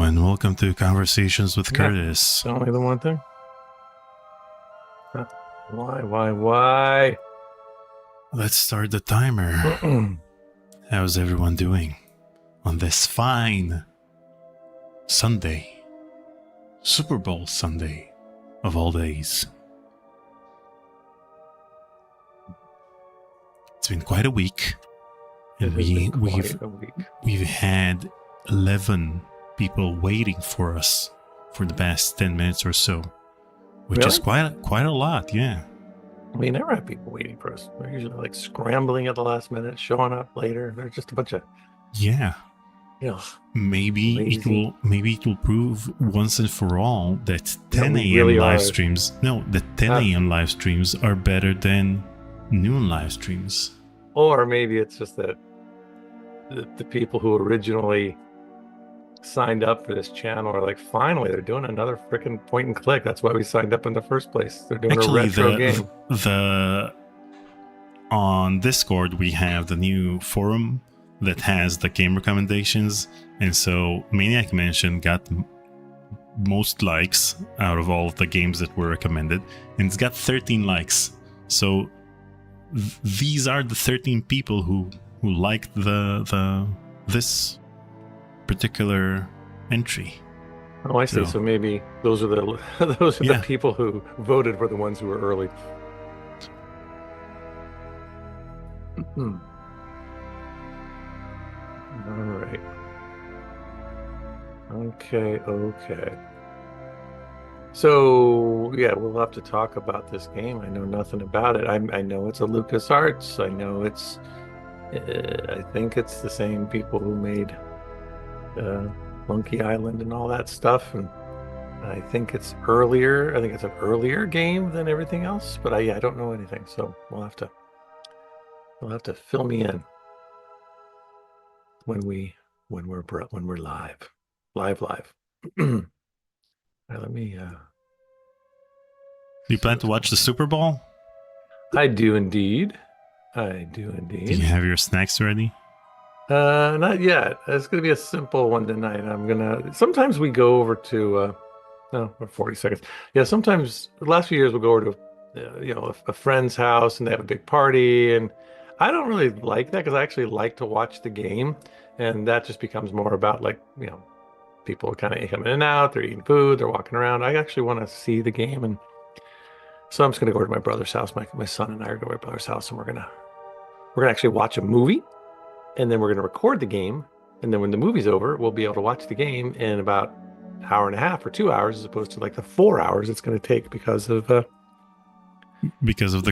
and welcome to Conversations with Yeah, Curtis. only the one thing. Huh. Why? Let's start the timer. How's everyone doing on this fine Sunday? Super Bowl Sunday of all days. It's been quite a week, and we've had 11 people waiting for us for the past 10 minutes or so, which is quite a lot. Yeah. We never have people waiting for us. They're usually like scrambling at the last minute, showing up later. They're just a bunch of Maybe lazy. it will prove once and for all that 10 we a.m. really live are. streams. No, that 10 a.m. live streams are better than noon live streams. Or maybe it's just that the people who originally signed up for this channel are like, finally, they're doing another freaking point and click. That's why we signed up in the first place. They're doing a retro game. On Discord we have the new forum that has the game recommendations, and so Maniac Mansion got most likes out of all of the games that were recommended, and it's got 13 likes. So these are the 13 people who liked this particular entry. Oh, I see. So maybe those are the people who voted were the ones who were early. All right. Okay. So yeah, we'll have to talk about this game. I know nothing about it. I know it's a LucasArts. I know it's. I think it's the same people who made Monkey Island and all that stuff, and I think it's earlier. I think it's an earlier game than everything else. But I don't know anything, so we'll have to fill me in when we're live. All right, let me. Do you plan to watch the Super Bowl? I do indeed. Do you have your snacks ready? Not yet. It's gonna be a simple one tonight. Sometimes we go over to. No, 40 seconds. Yeah, sometimes the last few years we'll go over to, a friend's house and they have a big party, and I don't really like that because I actually like to watch the game, and that just becomes more about people kind of coming in and out. They're eating food, they're walking around. I actually want to see the game, and so I'm just gonna go to my brother's house. My son and I are going to my brother's house, and we're gonna actually watch a movie, and then we're gonna record the game, and then when the movie's over, we'll be able to watch the game in about an hour and a half or 2 hours, as opposed to like the 4 hours it's going to take because of the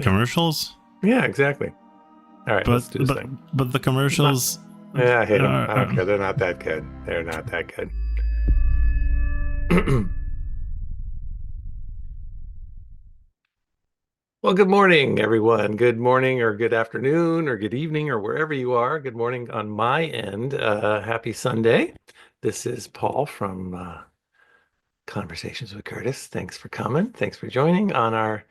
commercials. Yeah, exactly. All right, let's do this thing. But the commercials. I hate them. I don't care. They're not that good. Well, good morning, everyone. Good morning, or good afternoon, or good evening, or wherever you are. Good morning on my end. Happy Sunday. This is Paul from Conversations with Curtis. Thanks for coming. Thanks for joining on our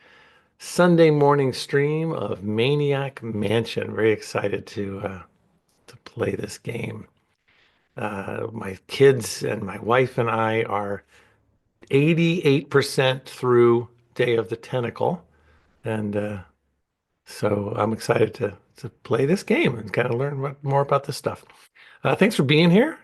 Sunday morning stream of Maniac Mansion. Very excited to play this game. My kids and my wife and I are 88% through Day of the Tentacle, and so I'm excited to play this game and kind of learn more about this stuff. Thanks for being here.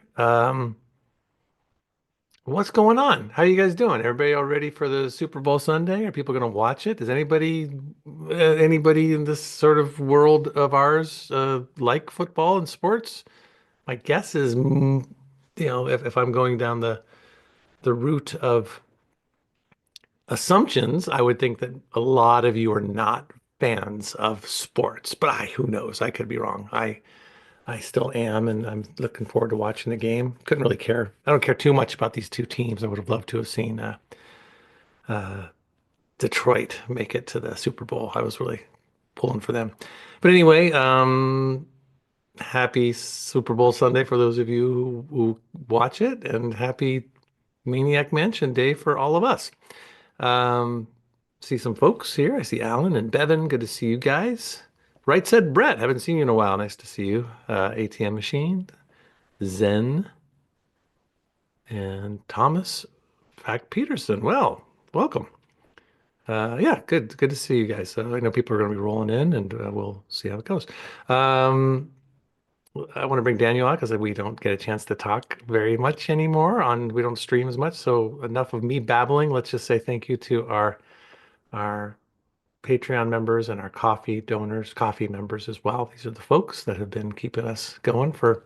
What's going on? How are you guys doing? Everybody all ready for the Super Bowl Sunday? Are people going to watch it? Does anybody in this sort of world of ours like football and sports? My guess is, if I'm going down the route of assumptions, I would think that a lot of you are not fans of sports, but who knows? I could be wrong. I still am, and I'm looking forward to watching the game. Couldn't really care. I don't care too much about these two teams. I would have loved to have seen Detroit make it to the Super Bowl. I was really pulling for them. But anyway, happy Super Bowl Sunday for those of you who watch it, and happy Maniac Mansion Day for all of us. See some folks here. I see Alan and Bevan. Good to see you guys. Right said Brett. Haven't seen you in a while. Nice to see you. ATM Machine, Zen, and Thomas Fact Peterson. Well, welcome. Yeah, good to see you guys. I know people are going to be rolling in, and we'll see how it goes. Um, I want to bring Daniel out because we don't get a chance to talk very much anymore. We don't stream as much, so enough of me babbling. Let's just say thank you to our Patreon members and our coffee donors, coffee members as well. These are the folks that have been keeping us going for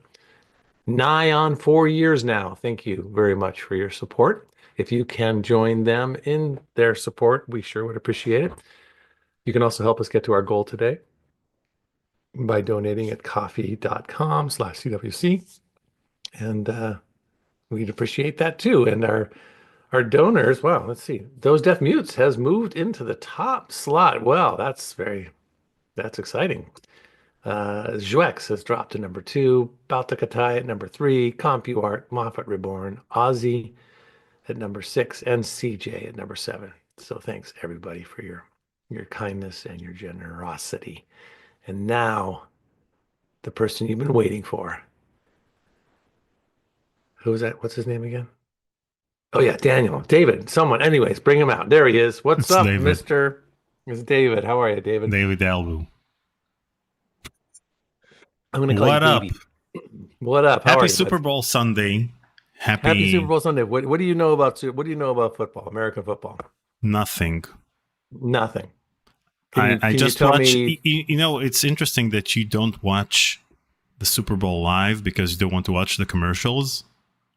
nigh on 4 years now. Thank you very much for your support. If you can join them in their support, we sure would appreciate it. You can also help us get to our goal today by donating at coffee.com/CWC. And we'd appreciate that too. And our donors, wow, let's see. Those Deaf Mutes has moved into the top slot. Well, that's exciting. Juex has dropped to number 2, Baltakatai at number 3, CompuArt, Moffat Reborn, Ozzy at number 6, and CJ at number 7. So thanks everybody for your kindness and your generosity. And now the person you've been waiting for. Who is that? What's his name again? Oh yeah, Daniel, David, someone. Anyways, bring him out. There he is. What's It's up, David. Mister? It's David. How are you, David? David Albu. I'm gonna call you What up? Davey. What up? How Happy are you, Super bud? Bowl Sunday. Happy Super Happy Bowl Sunday. What do you know about football, American football? nothing. Nothing. I Can you just tell watch. me? It's interesting that you don't watch the Super Bowl live because you don't want to watch the commercials.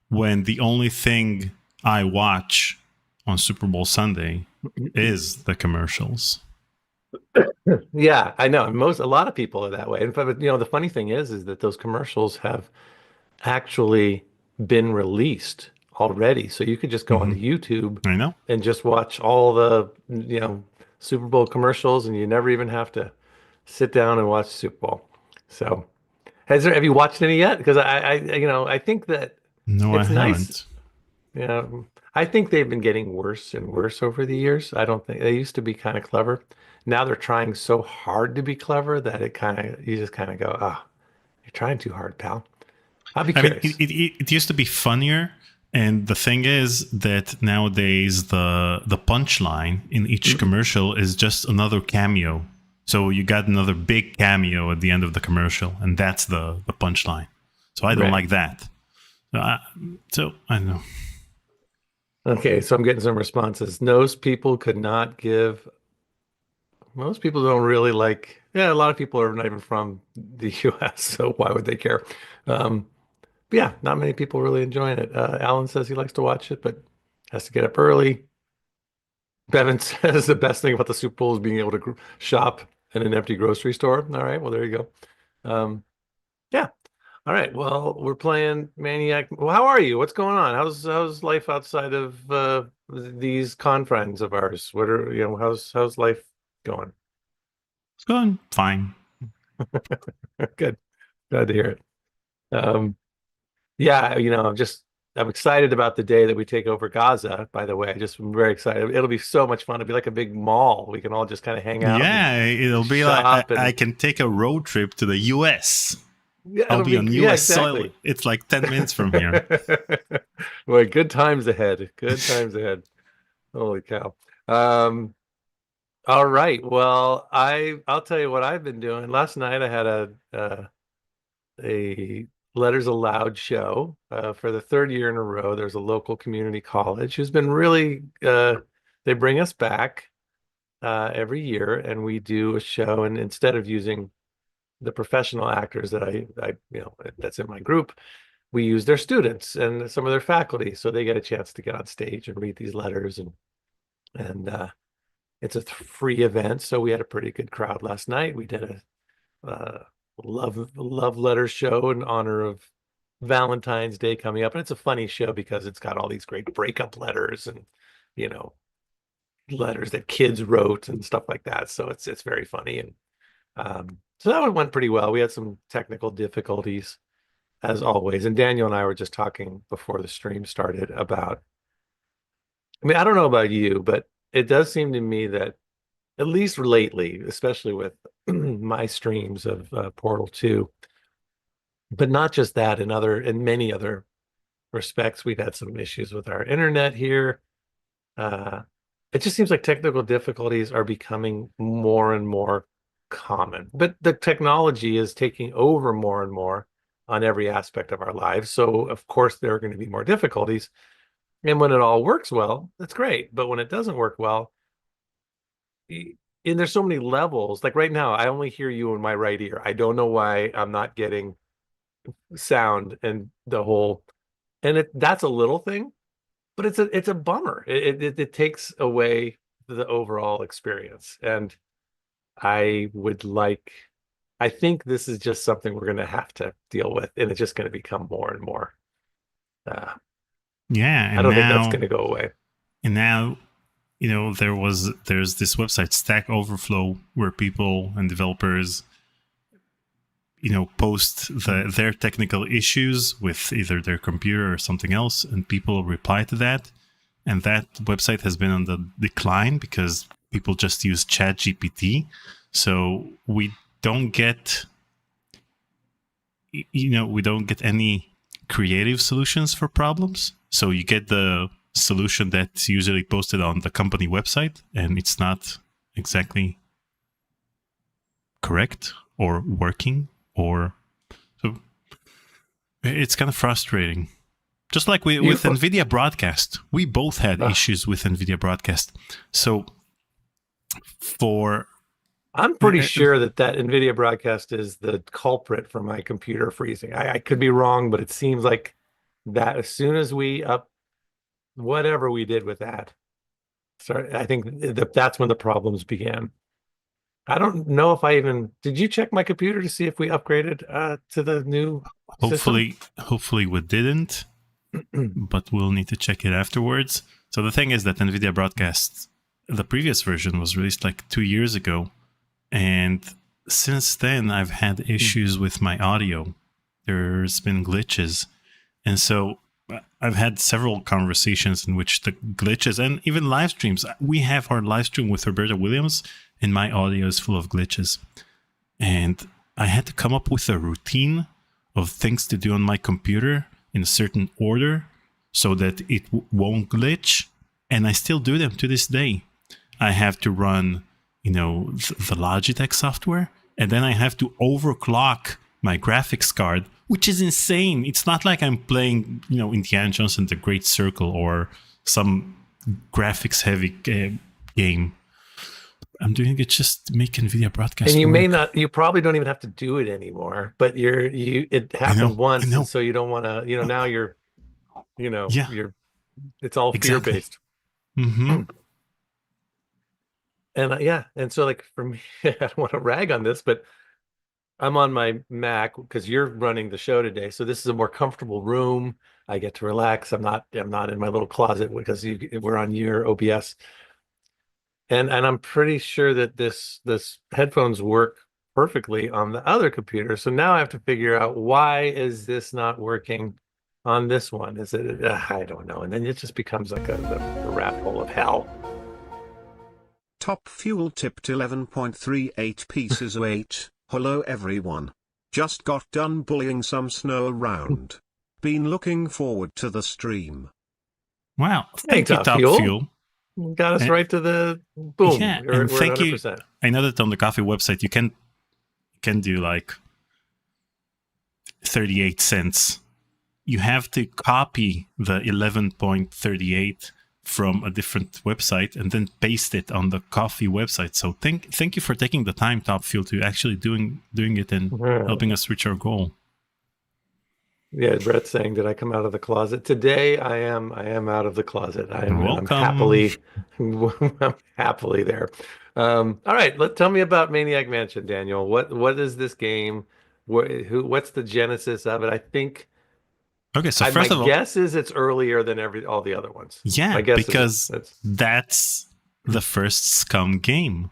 When the only thing I watch on Super Bowl Sunday is the commercials. Yeah, I know. A lot of people are that way. In fact, the funny thing is that those commercials have actually been released already. So you could just go onto Hmm. YouTube I know. and just watch all the, Super Bowl commercials, and you never even have to sit down and watch the Super Bowl. So, have you watched any yet? Because I think that No, I it's nice. haven't. I think they've been getting worse and worse over the years. I don't think they used to be kind of clever. Now they're trying so hard to be clever that you just kind of go, ah, you're trying too hard, pal. I'll be I mean, curious. it used to be funnier, and the thing is that nowadays the punchline in each commercial is just another cameo. So you got another big cameo at the end of the commercial, and that's the punchline. So I don't Right. like that. So I don't know. Okay, so I'm getting some responses. Most people don't really like, yeah, a lot of people are not even from the US, so why would they care? Um, but yeah, not many people really enjoying it. Alan says he likes to watch it, but has to get up early. Bevan says the best thing about the Super Bowl is being able to shop in an empty grocery store. All right, well, there you go. Yeah. All right. Well, we're playing Maniac. Well, how are you? What's going on? How's life outside of these confines of ours? What are how's life going? It's going fine. Good. Glad to hear it. Um, yeah, I'm excited about the day that we take over Gaza, by the way. I'm very excited. It'll be so much fun. It'll be like a big mall. We can all just kind of hang out and Yeah, it'll be like shop I and can take a road trip to the US. yeah, I'll be on yeah, US soil. exactly. It's like 10 minutes from here. Boy, good times ahead. Good times ahead. Holy cow. Um, all right. Well, I'll tell you what I've been doing. Last night I had a Letters Aloud show for the third year in a row. There's a local community college who's been really they bring us back every year, and we do a show. And instead of using the professional actors that that's in my group, we use their students and some of their faculty, so they get a chance to get on stage and read these letters, and it's a free event. So we had a pretty good crowd last night. We did a love letter show in honor of Valentine's Day coming up, and it's a funny show because it's got all these great breakup letters and you know letters that kids wrote and stuff like that. So it's very funny, and so that one went pretty well. We had some technical difficulties as always, and Daniel and I were just talking before the stream started about. I mean, I don't know about you, but it does seem to me that at least lately, especially with my streams of Portal 2, but not just that, and many other respects. We've had some issues with our internet here. Uh, it just seems like technical difficulties are becoming more and more common, but the technology is taking over more and more on every aspect of our lives. So, of course, there are going to be more difficulties. And when it all works well, that's great. But when it doesn't work well, and there's so many levels. Like right now, I only hear you in my right ear. I don't know why I'm not getting sound and the whole, and that's a little thing, but it's a bummer. It takes away the overall experience. And I would like, I think this is just something we're going to have to deal with, and it's just going to become more and more. Uh, Yeah, I don't think that's going to go away. and now there's this website Stack Overflow where people and developers post their technical issues with either their computer or something else, and people reply to that. And that website has been on the decline because people just use ChatGPT. So we don't get any creative solutions for problems. So you get the solution that's usually posted on the company website, and it's not exactly correct or working, or so it's kind of frustrating. Just like with NVIDIA Broadcast, we both had issues with NVIDIA Broadcast. So I'm pretty sure that NVIDIA Broadcast is the culprit for my computer freezing. I could be wrong, but it seems like that as soon as we up whatever we did with that, sorry, I think that's when the problems began. I don't know if did you check my computer to see if we upgraded to the new hopefully system? Hopefully we didn't, but we'll need to check it afterwards. So the thing is that NVIDIA Broadcast, the previous version was released like 2 years ago, and since then I've had issues with my audio. There's been glitches, and so I've had several conversations in which the glitches, and even live streams, we have our live stream with Roberta Williams, and my audio is full of glitches. And I had to come up with a routine of things to do on my computer in a certain order so that it won't glitch. And I still do them to this day. I have to run, the Logitech software, and then I have to overclock my graphics card, which is insane. It's not like I'm playing, Indiana Jones and the Great Circle or some graphics heavy game. I'm doing it just to make NVIDIA Broadcast. And work. you probably don't even have to do it anymore, but it happened once. And so you don't want to, now it's all fear-based. Mm-hmm. And and so like for me, I don't want to rag on this, but I'm on my Mac because you're running the show today. So this is a more comfortable room. I get to relax. I'm not in my little closet because we're on your OBS. And I'm pretty sure that this headphones work perfectly on the other computer. So now I have to figure out, why is this not working on this one? Is it I don't know. And then it just becomes like the rat hole of hell. Top Fuel tipped 11.38 pieces of 8. Hello everyone. Just got done bullying some snow around. Been looking forward to the stream. Wow. Thank you, Top Fuel. Got us right to the boom. Yeah, and thank 100%. You. I know that on the coffee website you can do like 38 cents. You have to copy the 11.38 from a different website and then paste it on the coffee website. So thank you for taking the time, Top Fuel, to actually doing it and helping us reach our goal. Yeah, Brett's saying, did I come out of the closet? Today I am out of the closet. I'm happily I'm happily there. All right, tell me about Maniac Mansion, Daniel. What is this game? What's the genesis of it? I think okay, so first of all, my guess is it's earlier than all the other ones. Yeah, my guess because that's the first Scum game.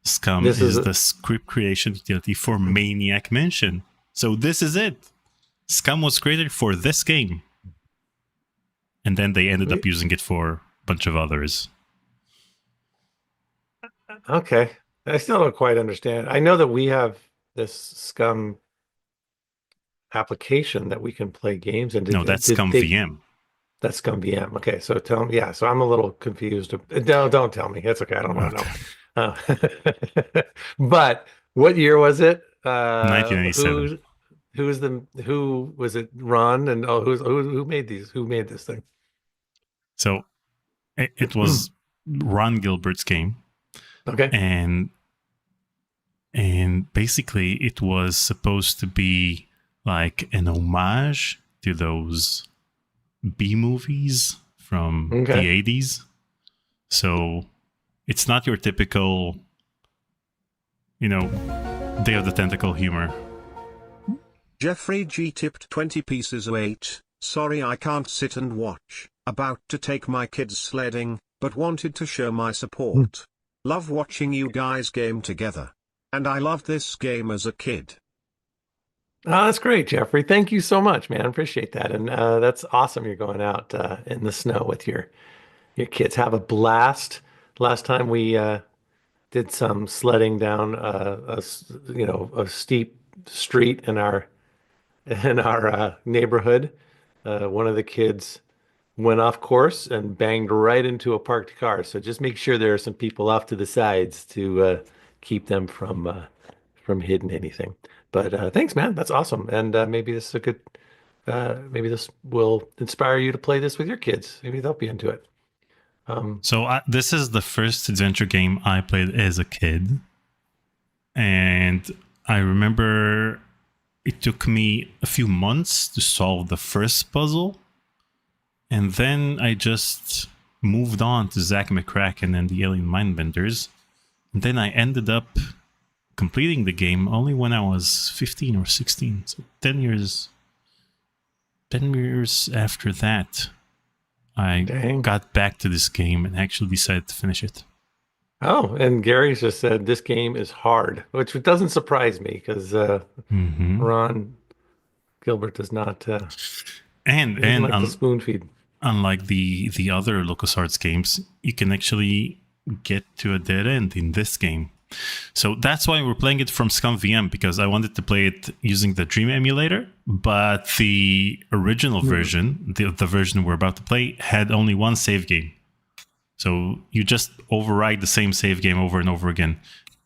Scum is the script creation utility for Maniac Mansion. So this is it. Scum was created for this game. And then they ended up using it for a bunch of others. Okay. I still don't quite understand. I know that we have this Scum application that we can play games in. No, that's Did Scum they? VM. That's gonna be M. Okay, so tell me. Yeah, so I'm a little confused. No, don't tell me. It's okay. I don't want to Okay. know. But what year was it? 1987. Who was it? Ron and who made these? Who made this thing? So it was Ron Gilbert's game, Okay. and basically it was supposed to be like an homage to those B movies from Okay. the 80s. So it's not your typical, Day of the Tentacle humor. Jeffrey G tipped 20 pieces of 8. Sorry I can't sit and watch. About to take my kids sledding, but wanted to show my support. Love watching you guys game together. And I loved this game as a kid. Oh, that's great, Jeffrey. Thank you so much, man. Appreciate that. And that's awesome. You're going out in the snow with your kids. Have a blast. Last time we did some sledding down a steep street in our neighborhood. One of the kids went off course and banged right into a parked car. So just make sure there are some people off to the sides to keep them from hitting anything. But thanks, man. That's awesome. And maybe this is a good. Maybe this will inspire you to play this with your kids. Maybe they'll be into it. So this is the first adventure game I played as a kid. And I remember it took me a few months to solve the first puzzle. And then I just moved on to Zack McCracken and the Alien Mindbenders. And then I ended up completing the game only when I was 15 or 16. So 10 years after that, I got back to this game and actually decided to finish it. Oh, and Gary's just said this game is hard, which doesn't surprise me because Ron Gilbert does not and like to spoon feed. Unlike the other LucasArts games, you can actually get to a dead end in this game. So that's why we're playing it from Scum VM, because I wanted to play it using the Dream emulator, but the original version, the version we're about to play, had only one save game. So you just override the same save game over and over again.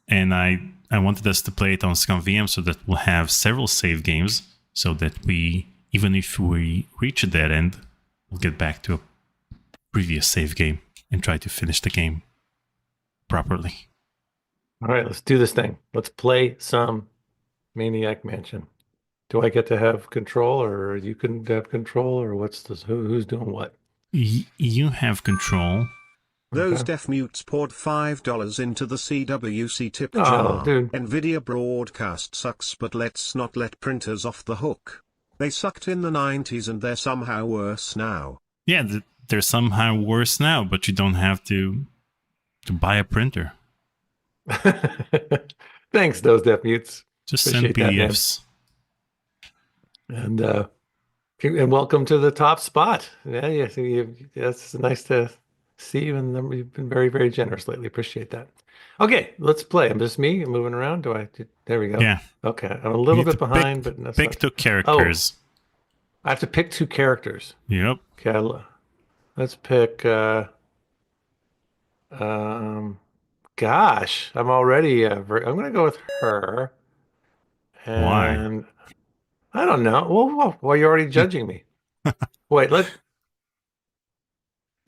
And I wanted us to play it on Scum VM so that we'll have several save games, so that even if we reach a dead end, we'll get back to a previous save game and try to finish the game properly. All right, let's do this thing. Let's play some Maniac Mansion. Do I get to have control, or you can have control, or what's this? Who's doing what? You have control. Those deaf mutes poured $5 into the CWC tip Oh, jar. dude. Nvidia broadcast sucks, but let's not let printers off the hook. They sucked in the 90s and they're somehow worse now. Yeah, they're somehow worse now, but you don't have to buy a printer. Thanks, those deaf mutes. Just Appreciate send PDFs. And welcome to the top spot. Yeah, it's nice to see you, and you've been very, very generous lately. Appreciate that. Okay, let's play. I'm just me moving around. There we go. Yeah. Okay, I'm a little bit behind, but that's pick 2 characters. I have to pick 2 characters. Yep. Okay, let's pick. Gosh, I'm already. I'm gonna go with her. And Why? I don't know. Well, you're already judging me. Wait,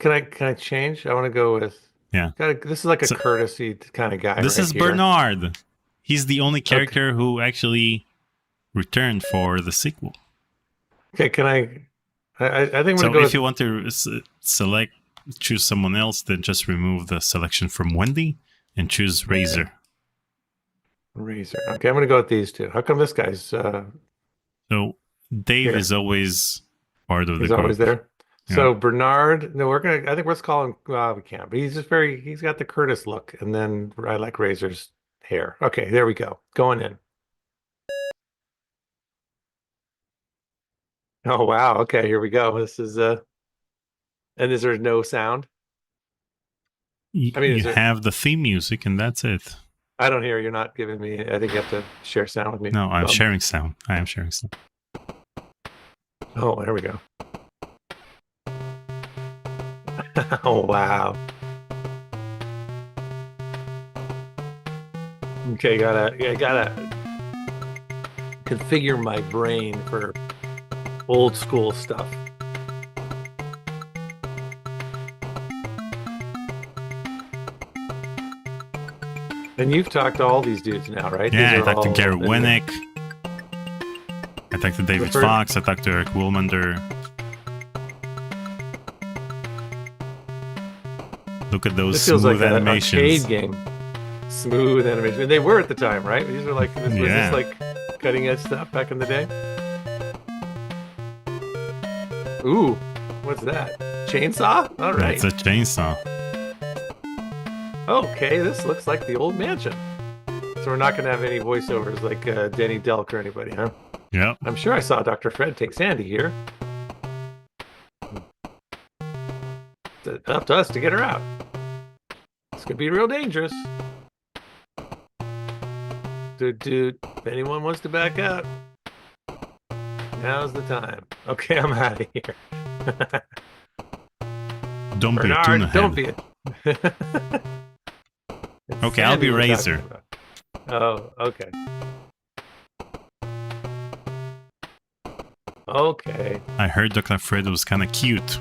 Can I change? I want to go with. Yeah. This is like a courtesy kind of guy. This right is here. Bernard. He's the only character who actually returned for the sequel. Okay, can I think I'm so gonna go if with, you want to choose someone else, then just remove the selection from Wendy and choose Razor. Razor. Okay, I'm gonna go with these 2. How come this guy's So Dave here. is always part of the He's group. always there. Yeah. So Bernard, no, I think let's call him, we can't, but he's got the Curtis look, and then I like Razor's hair. Okay, there we go. Going in. Oh, wow. Okay, here we go. This is, and is there no sound? I mean, you have the theme music and that's it. I don't hear. You're not giving me, I think you have to share sound with me. No, I'm sharing sound. I am sharing sound. Oh, there we go. Oh, wow. Okay, gotta configure my brain for old school stuff. And you've talked to all these dudes now, right? These Yeah, I are talked to all Gary in the- Winnick. I talked to David first- Fox. I talked to Eric Woolmander. Look at those This feels smooth like an animations. arcade game. Smooth animation. And they were at the time, right? These were like was Yeah. this like cutting edge stuff back in the day? Ooh, what's that? Chainsaw? All right. That's a chainsaw. Okay, this looks like the old mansion. So we're not going to have any voiceovers like Denny Delk or anybody, huh? Yep. I'm sure I saw Dr. Fred take Sandy here. It's up to us to get her out. This could be real dangerous. Dude, if anyone wants to back out, now's the time. Okay, I'm out of here. Don't be a tuna Bernard, don't head. be a... Okay, I'll be Sandy we're Razor. talking about. Oh, okay. Okay. I heard Dr. Fred was kind of cute.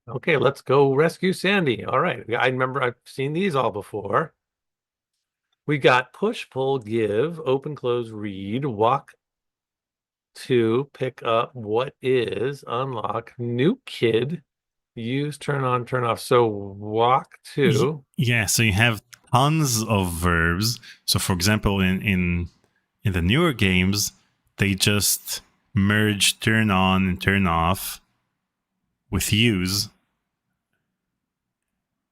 Okay, let's go rescue Sandy. All right. I remember I've seen these all before. We got push, pull, give, open, close, read, walk to, pick up, what is, unlock, new kid, use, turn on, turn off. So walk to. Yeah, so you have tons of verbs. So for example, in the newer games, they just merge turn on and turn off with use.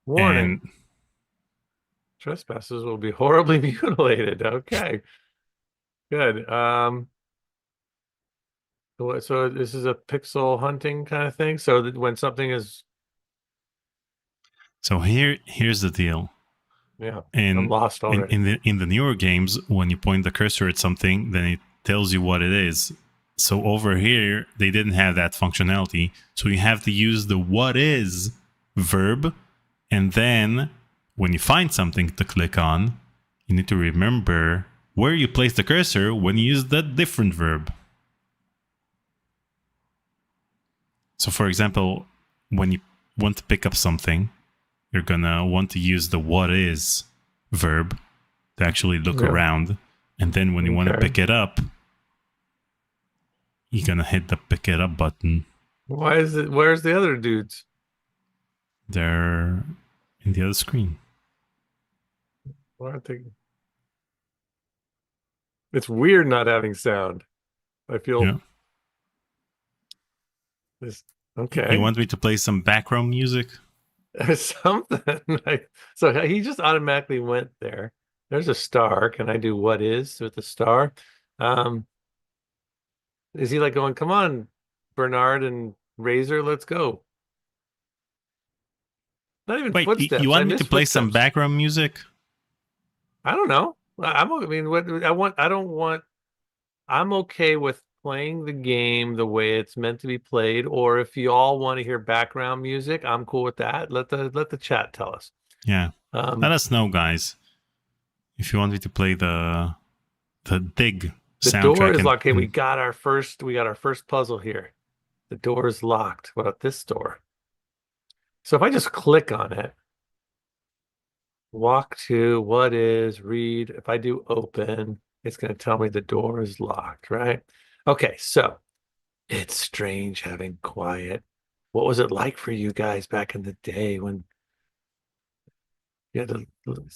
Warning. And Trespassers will be horribly mutilated. Okay. Good. So this is a pixel hunting kind of thing. So that when something is, so here's the deal. yeah, And I'm lost already. in the newer games, when you point the cursor at something, then it tells you what it is. So over here, they didn't have that functionality. So you have to use the what is verb, and then when you find something to click on, you need to remember where you place the cursor when you use that different verb. So for example, when you want to pick up something, you're gonna want to use the what is verb to actually look around. And then when you want to pick it up, you're gonna hit the pick it up button. Why is it? Where's the other dudes? They're in the other screen. Why aren't they? It's weird not having sound. I feel Yeah. this. Okay. You want me to play some background music? Something. So he just automatically went there. There's a star. Can I do what is with the star? Is he like going, come on, Bernard and Razor, let's go? Not even Wait, footsteps. you want I me to miss play some footsteps. background music? I don't know. I mean, what I want, I don't want, I'm okay with playing the game the way it's meant to be played, or if you all want to hear background music, I'm cool with that. Let the chat tell us. Yeah. Let us know, guys. If you want me to play the dig The soundtrack. door is locked. Okay, we got our first puzzle here. The door is locked. What about this door? So if I just click on it, walk to, what is, read. If I do open, it's going to tell me the door is locked, right? Okay, so it's strange having quiet. What was it like for you guys back in the day when you had to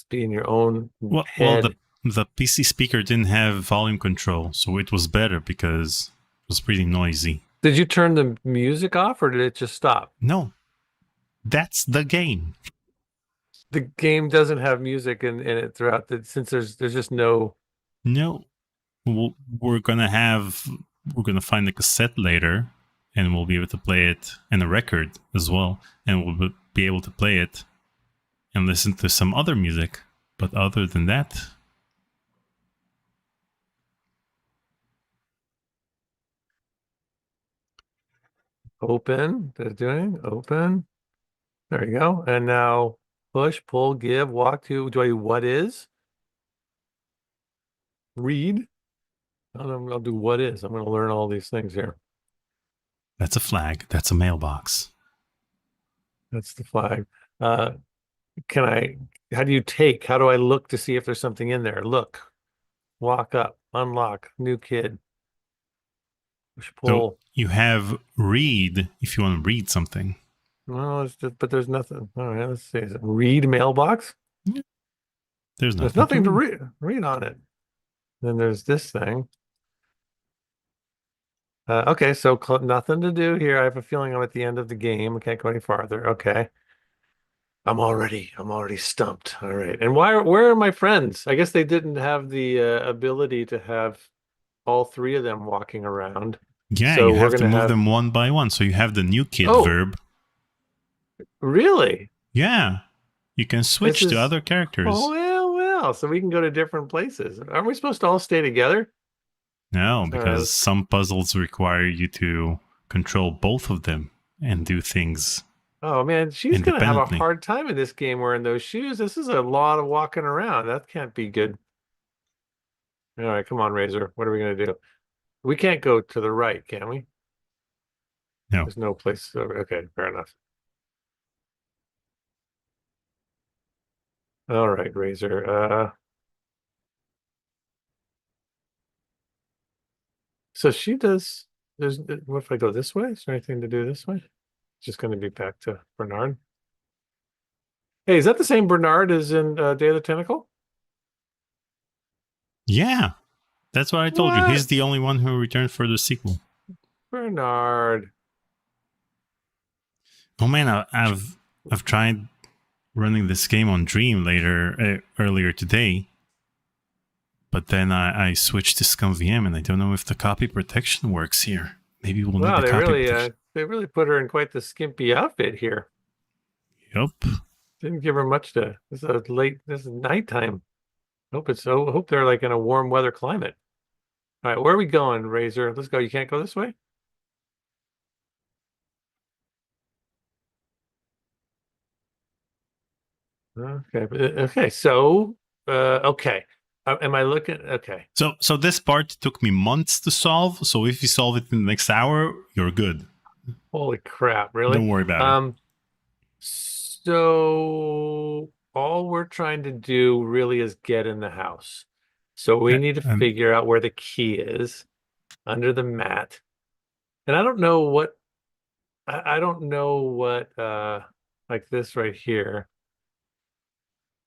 be in your own head? Well, the PC speaker didn't have volume control, so it was better because it was pretty noisy. Did you turn the music off or did it just stop? No, that's the game. The game doesn't have music in it throughout since there's just no. No, we're gonna find a cassette later, and we'll be able to play it, and a record as well, and we'll be able to play it and listen to some other music. But other than that, Open. That's doing open. There you go. And now push, pull, give, walk to. Do I do what is? Read. I'll do what is. I'm going to learn all these things here. That's a flag. That's a mailbox. That's the flag. Uh, how do you take? How do I look to see if there's something in there? Look, walk up, unlock, new kid, push, So pull. you have read if you want to read something. No, but there's nothing. All right, let's see. Is it read mailbox? Yeah. There's There's nothing to nothing to read. read on it. Then there's this thing. Okay, so nothing to do here. I have a feeling I'm at the end of the game. I can't go any farther. Okay. I'm already stumped. All right. And where are my friends? I guess they didn't have the ability to have all three of them walking around. Yeah, So you we're have to gonna move have, them one by one. So you have the new kid oh, verb. really? Yeah, you can This switch to is, other oh, characters. well. So we can go to different places. Aren't we supposed to all stay together? No, All right. because some puzzles require you to control both of them and do things Oh man, she's gonna have a independently. hard time in this game wearing those shoes. This is a lot of walking around. That can't be good. All right, come on, Razor. What are we gonna do? We can't go to the right, can we? No. There's no place. Okay, fair enough. All right, Razor. So she does. What if I go this way? Is there anything to do this way? Just going to be back to Bernard. Hey, is that the same Bernard as in Day of the Tentacle? Yeah, that's what I told you. He's What? the only one who returned for the sequel. Bernard. Oh man, I've tried running this game on Dream earlier today, but then I switched to ScumVM and I don't know if the copy protection works here. Maybe we'll need Wow, the copy protection. they really put her in quite the skimpy outfit here. Yup. Didn't give her much to. This is nighttime. Hope they're like in a warm weather climate. All right, where are we going, Razor? Let's go. You can't go this way? Okay. Okay. So, okay. Am I looking? Okay. So this part took me months to solve. So if you solve it in the next hour, you're good. Holy crap. Really? Don't worry about it. So all we're trying to do really is get in the house. So we need to And figure out where the key is under the mat. And I don't know what I don't know what like this right here.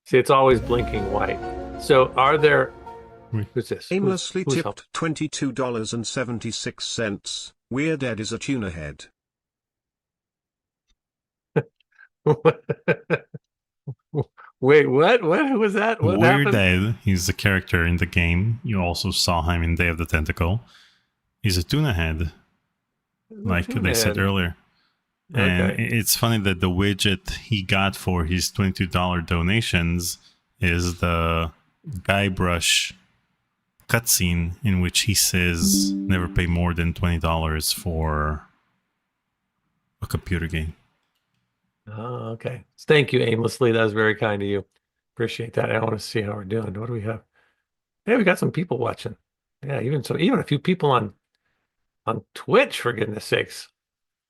See, it's always blinking white. So are there who's this? Aimlessly Who's tipped $22.76. Weird Ed is a tuna head. Wait, what? What was that? What Weird happened? Ed, he's a character in the game. You also saw him in Day of the Tentacle. He's a tuna head, like they said earlier. And Okay. it's funny that the widget he got for his $22 donations is the Guybrush cutscene in which he says never pay more than $20 for a computer game. Oh, okay. Thank you, aimlessly. That was very kind of you. Appreciate that. I want to see how we're doing. What do we have? Hey, we got some people watching. Yeah, even a few people on Twitch, for goodness sakes.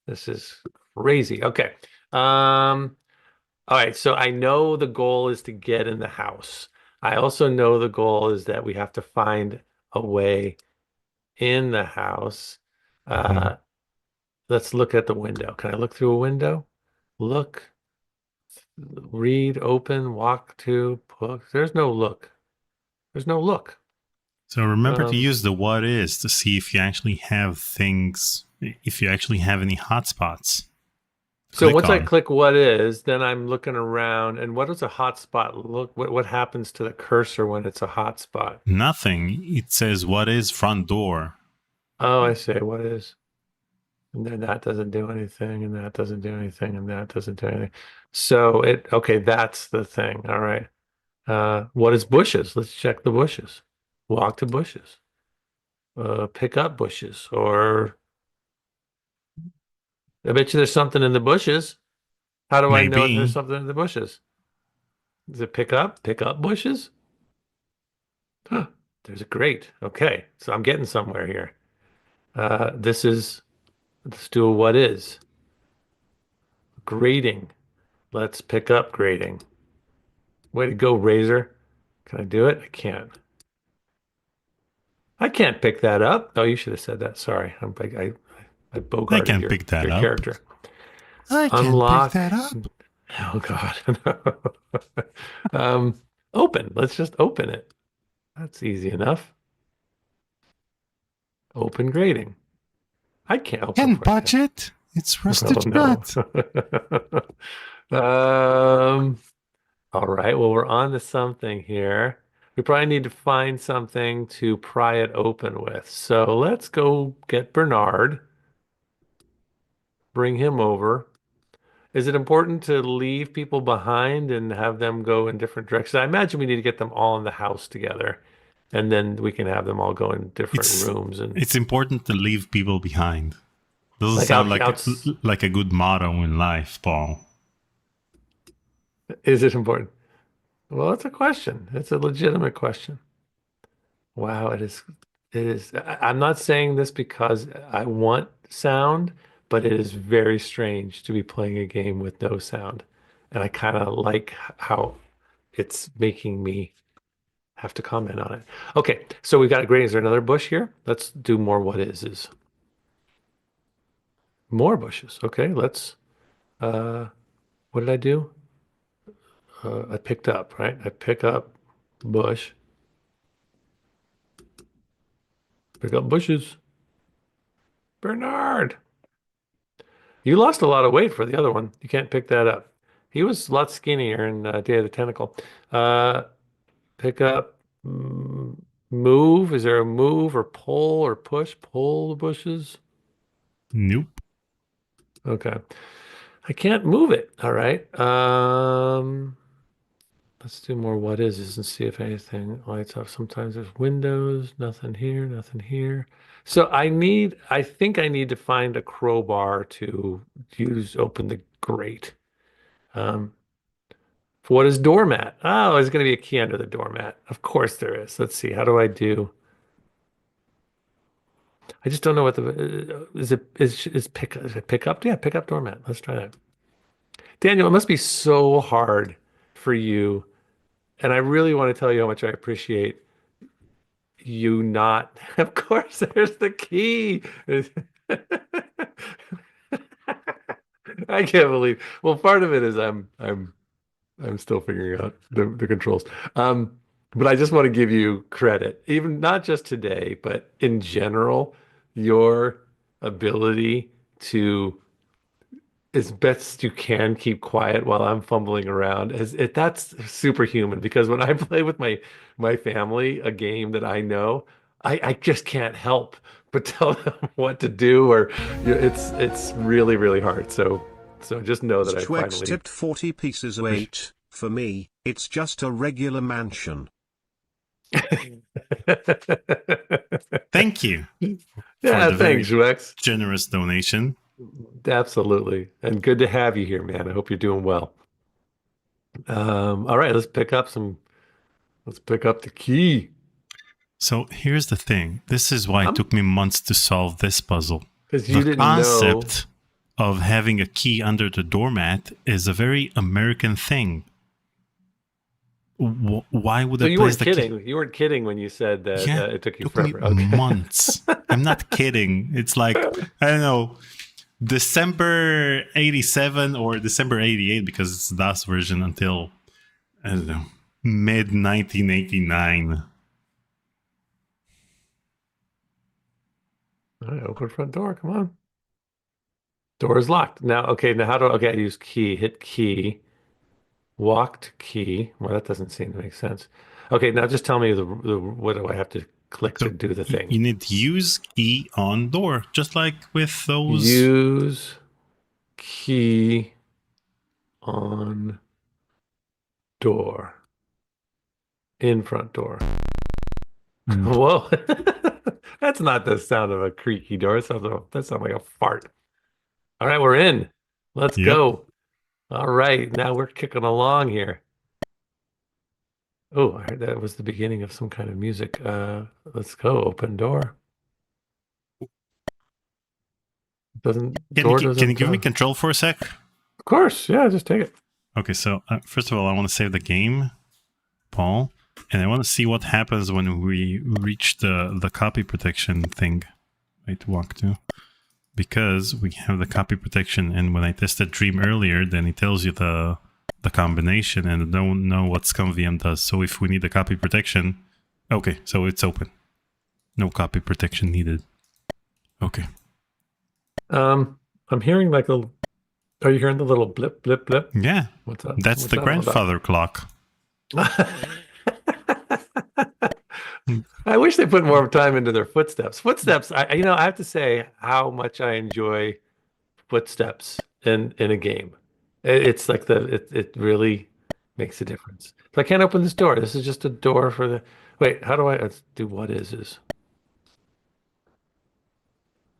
This is crazy. Okay. All right, so I know the goal is to get in the house. I also know the goal is that we have to find a way in the house. Uh, let's look at the window. Can I look through a window? Look, read, open, walk to, book. There's no look. There's no look. So remember to use the what is to see if you actually have things, if you actually have any hotspots. So once I click what is, then I'm looking around, and what does a hotspot look? What happens to the cursor when it's a hotspot? Nothing. It says what is front door. Oh, I see. What is? And then that doesn't do anything, and that doesn't do anything, and that doesn't do anything. So okay, that's the thing. All right. What is bushes? Let's check the bushes. Walk to bushes. Pick up bushes or I bet you there's something in the bushes. How do I know if there's Maybe. something in the bushes? Does it pick up? Pick up bushes? Huh, there's a grate. Okay, so I'm getting somewhere here. This is, let's do a what is. Grading. Let's pick up grading. Way to go, Razor. Can I do it? I can't. I can't pick that up. Oh, you should have said that. Sorry. I I bogarted can pick that your up. character. I can pick Unlock. that up. Oh God. Open. Let's just open it. That's easy enough. Open grading. I can't. Oh, go Can for it. budget. It's Oh rusted no. shut. Um, all right. Well, we're on to something here. We probably need to find something to pry it open with. So let's go get Bernard, bring him over. Is it important to leave people behind and have them go in different directions? I imagine we need to get them all in the house together, and then we can have them all go in different It's rooms and it's important to leave people behind. Doesn't like sound like a good motto in life, Paul. Is it important? Well, it's a question. It's a legitimate question. Wow, it is. It is. I'm not saying this because I want sound, but it is very strange to be playing a game with no sound. And I kind of like how it's making me have to comment on it. Okay, so we've got a green. Is there another bush here? Let's do more what is more bushes. Okay, let's what did I do? I picked up, right? I pick up bush, pick up bushes. Bernard. You lost a lot of weight for the other one. You can't pick that up. He was a lot skinnier in Day of the Tentacle. Uh, pick up, move. Is there a move or pull or push? Pull the bushes. Nope. Okay. I can't move it. All right. Let's do more what is and see if anything lights up. Sometimes there's windows, nothing here, nothing here. So I think I need to find a crowbar to open the grate. Um, what is doormat? Oh, there's going to be a key under the doormat. Of course there is. Let's see. How do I do? I just don't know what is it pick up? Yeah, pick up doormat. Let's try that. Daniel, it must be so hard for you. And I really want to tell you how much I appreciate you not. Of course, there's the key. I can't believe. Well, part of it is I'm still figuring out the controls. But I just want to give you credit, even not just today, but in general, your ability to, as best you can, keep quiet while I'm fumbling around. That's superhuman because when I play with my family, a game that I know, I just can't help but tell them what to do, or it's really, really hard. So just know that I Stwex finally. tipped 40 pieces of 8. For me, it's just a regular mansion. Thank you for Yeah, the very thanks, Rex. generous donation. Absolutely. And good to have you here, man. I hope you're doing well. All right, let's pick up the key. So here's the thing. This is why it I'm took me months to solve this puzzle. because you The didn't know. concept of having a key under the doormat is a very American thing. Why would So I you place weren't the key? kidding. You weren't kidding when you said that Yeah, it took you took me forever. Okay. months. I'm not kidding. It's like, I don't know, December 87 or December 88 because it's the DOS version until, I don't know, mid 1989. All right, open front door. Come on. Door is locked. Now, okay, now okay, I use key. Hit key. Walked key. Well, that doesn't seem to make sense. Okay, now just tell me what do I have to click to So do the you thing? need to use key on door, just like with those. Use key on door. In front door. Whoa. That's not the sound of a creaky door. That sounds like a fart. All right, we're in. Let's Yep. go. All right, now we're kicking along here. Oh, I heard that was the beginning of some kind of music. Let's go. Open door. Doesn't Can you door can you doesn't give me control for a sec? Of course, yeah, just take it. Okay, so first of all, I want to save the game, Paul, and I want to see what happens when we reach the copy protection thing. Wait, walk to. Because we have the copy protection, and when I tested Dream earlier, then it tells you the combination, and I don't know what ScumVM does. So if we need the copy protection, okay, so it's open. No copy protection needed. Okay. I'm hearing like a. Are you hearing the little blip, blip, blip? Yeah, What's up? that's What's the that all about? grandfather clock. I wish they put more time into their footsteps. Footsteps, I have to say how much I enjoy footsteps in a game. It's like it really makes a difference. So I can't open this door. This is just a door for the. Wait, how do I let's do what is?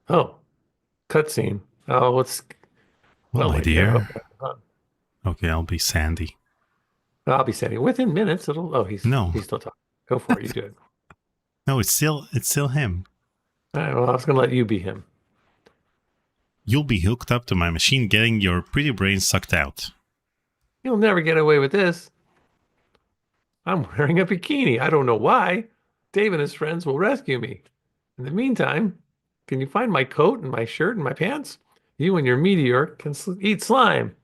Oh, cutscene. Oh, what's Well, oh my my God. dear. Okay, hold on. Okay, I'll be Sandy. I'll be standing within minutes. No, He's still talking. Go for it. You do it. no, it's still him. All right, well, I was gonna let you be him. You'll be hooked up to my machine, getting your pretty brain sucked out. You'll never get away with this. I'm wearing a bikini. I don't know why. Dave and his friends will rescue me. In the meantime, can you find my coat and my shirt and my pants? You and your meteor can eat slime.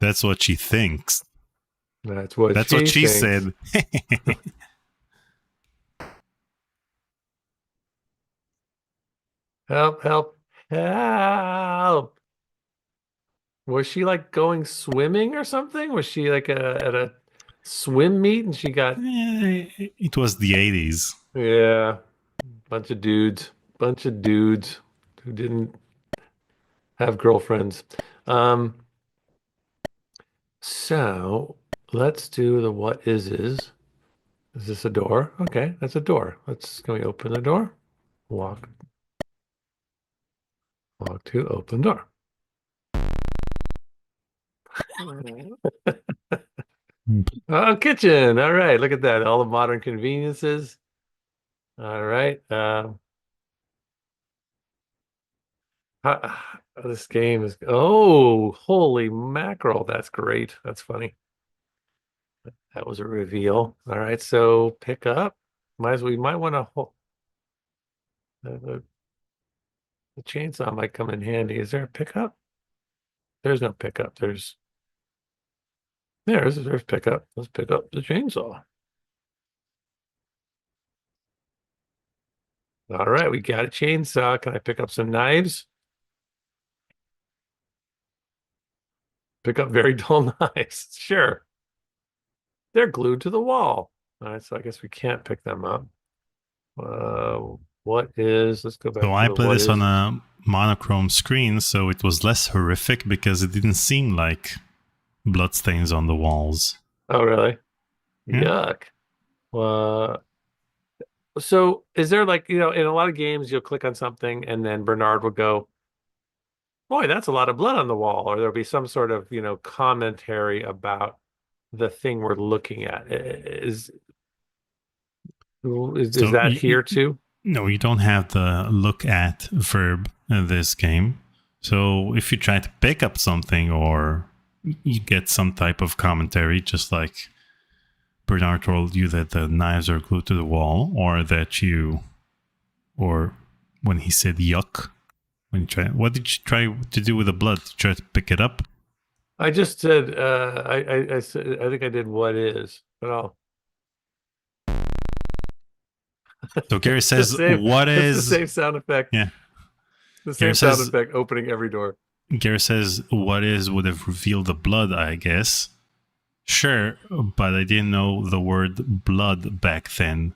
That's what she thinks. That's what That's what she thinks. said. Help, help, help. Was she like going swimming or something? Was she like at a swim meet and she got, It was the 80s. yeah, bunch of dudes who didn't have girlfriends. Um, so let's do the what is. Is this a door? Okay, that's a door. Can we open the door? Walk to open door. Oh, kitchen. All right, look at that. All the modern conveniences. All right. This game is, oh, holy mackerel. That's great. That's funny. That was a reveal. All right, so pick up. We might want to hold the chainsaw might come in handy. Is there a pickup? There's no pickup. There's pickup. Let's pick up the chainsaw. All right, we got a chainsaw. Can I pick up some knives? Pick up very dull knives. Sure. They're glued to the wall. All right, so I guess we can't pick them up. Let's go back So to I the played what this is. on a monochrome screen, so it was less horrific because it didn't seem like bloodstains on the walls. Oh, really? Yeah. Yuck. So is there like, in a lot of games, you'll click on something and then Bernard will go, boy, that's a lot of blood on the wall. Or there'll be some sort of, commentary about the thing we're looking at. Is So that here too? no, you don't have the look at verb in this game. So if you try to pick up something or you get some type of commentary, just like Bernard told you that the knives are glued to the wall, or when he said yuck, what did you try to do with the blood? Did you try to pick it up? I just said, I said, I think I did what is, but I'll. So Gary says, "What It's the is?" same sound effect. Yeah. The Gary same sound says, effect opening every door. Gary says, "What is would have revealed the blood, I guess." Sure, but I didn't know the word blood back then.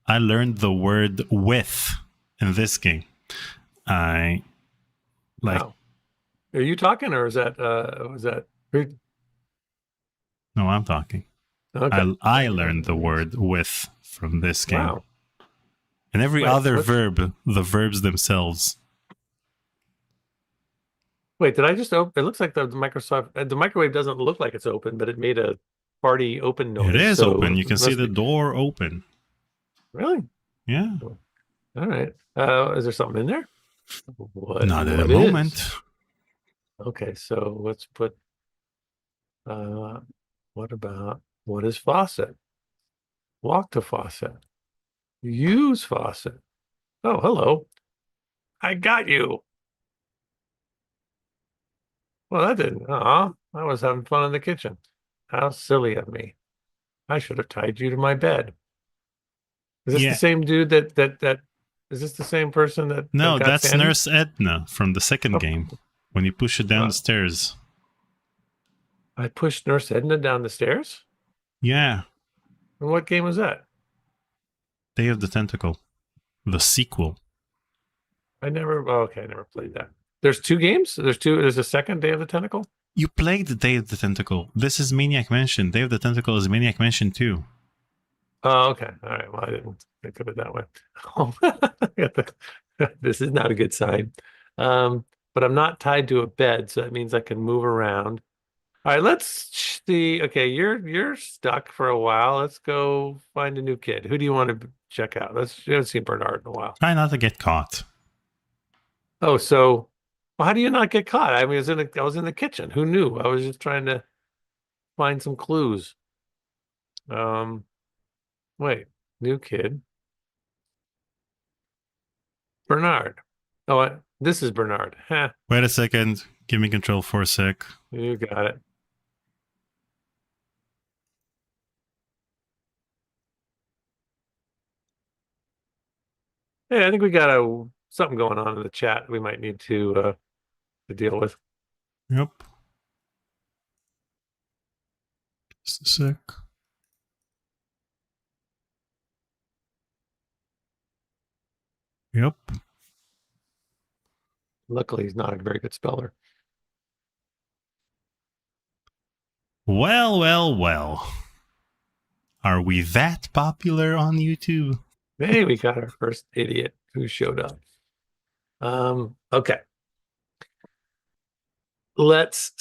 I learned the word with in this game. I like. Wow. Are you talking or is that was that No, I'm talking. okay? I learned the word with from this game. Wow. And every Wait, other what's- verb, the verbs themselves. Wait, did I just open? It looks like the microwave doesn't look like it's open, but it made a party open It noise. is open. So You it can see must the be door open. really. Yeah. All right. Is there something in there? Not at the What is? moment. Okay, so let's put uh what about what is faucet? Walk to faucet. Use faucet. Oh, hello. I got you. Well, that didn't. I was having fun in the kitchen. How silly of me. I should have tied you to my bed. Is this the Yeah. same dude that is this the same person that No, got that's Sandy? Nurse Edna from the second Oh, game. When you push it down the uh, stairs. I pushed Nurse Edna down the stairs? Yeah. And what game was that? Day of the Tentacle. The sequel. I never played that. There's two games? There's a second Day of the Tentacle? You played the Day of the Tentacle. This is Maniac Mansion. Day of the Tentacle is Maniac Mansion 2. Oh, okay. All right. Well, I didn't think of it that way. This is not a good sign. But I'm not tied to a bed, so that means I can move around. All right, let's see. Okay, you're stuck for a while. Let's go find a new kid. Who do you want to check out? You haven't seen Bernard in a while. Try not to get caught. Oh, so well, how do you not get caught? I mean, I was in the kitchen. Who knew? I was just trying to find some clues. Um, wait, new kid. Bernard. This is Bernard. Huh, Wait a second. Give me control for a sec. you got it. Hey, I think we got something going on in the chat we might need to deal with. Yep. Just a sec. Yep. Luckily, he's not a very good speller. Well, well, well. Are we that popular on YouTube? Hey, we got our first idiot who showed up. Okay. Let's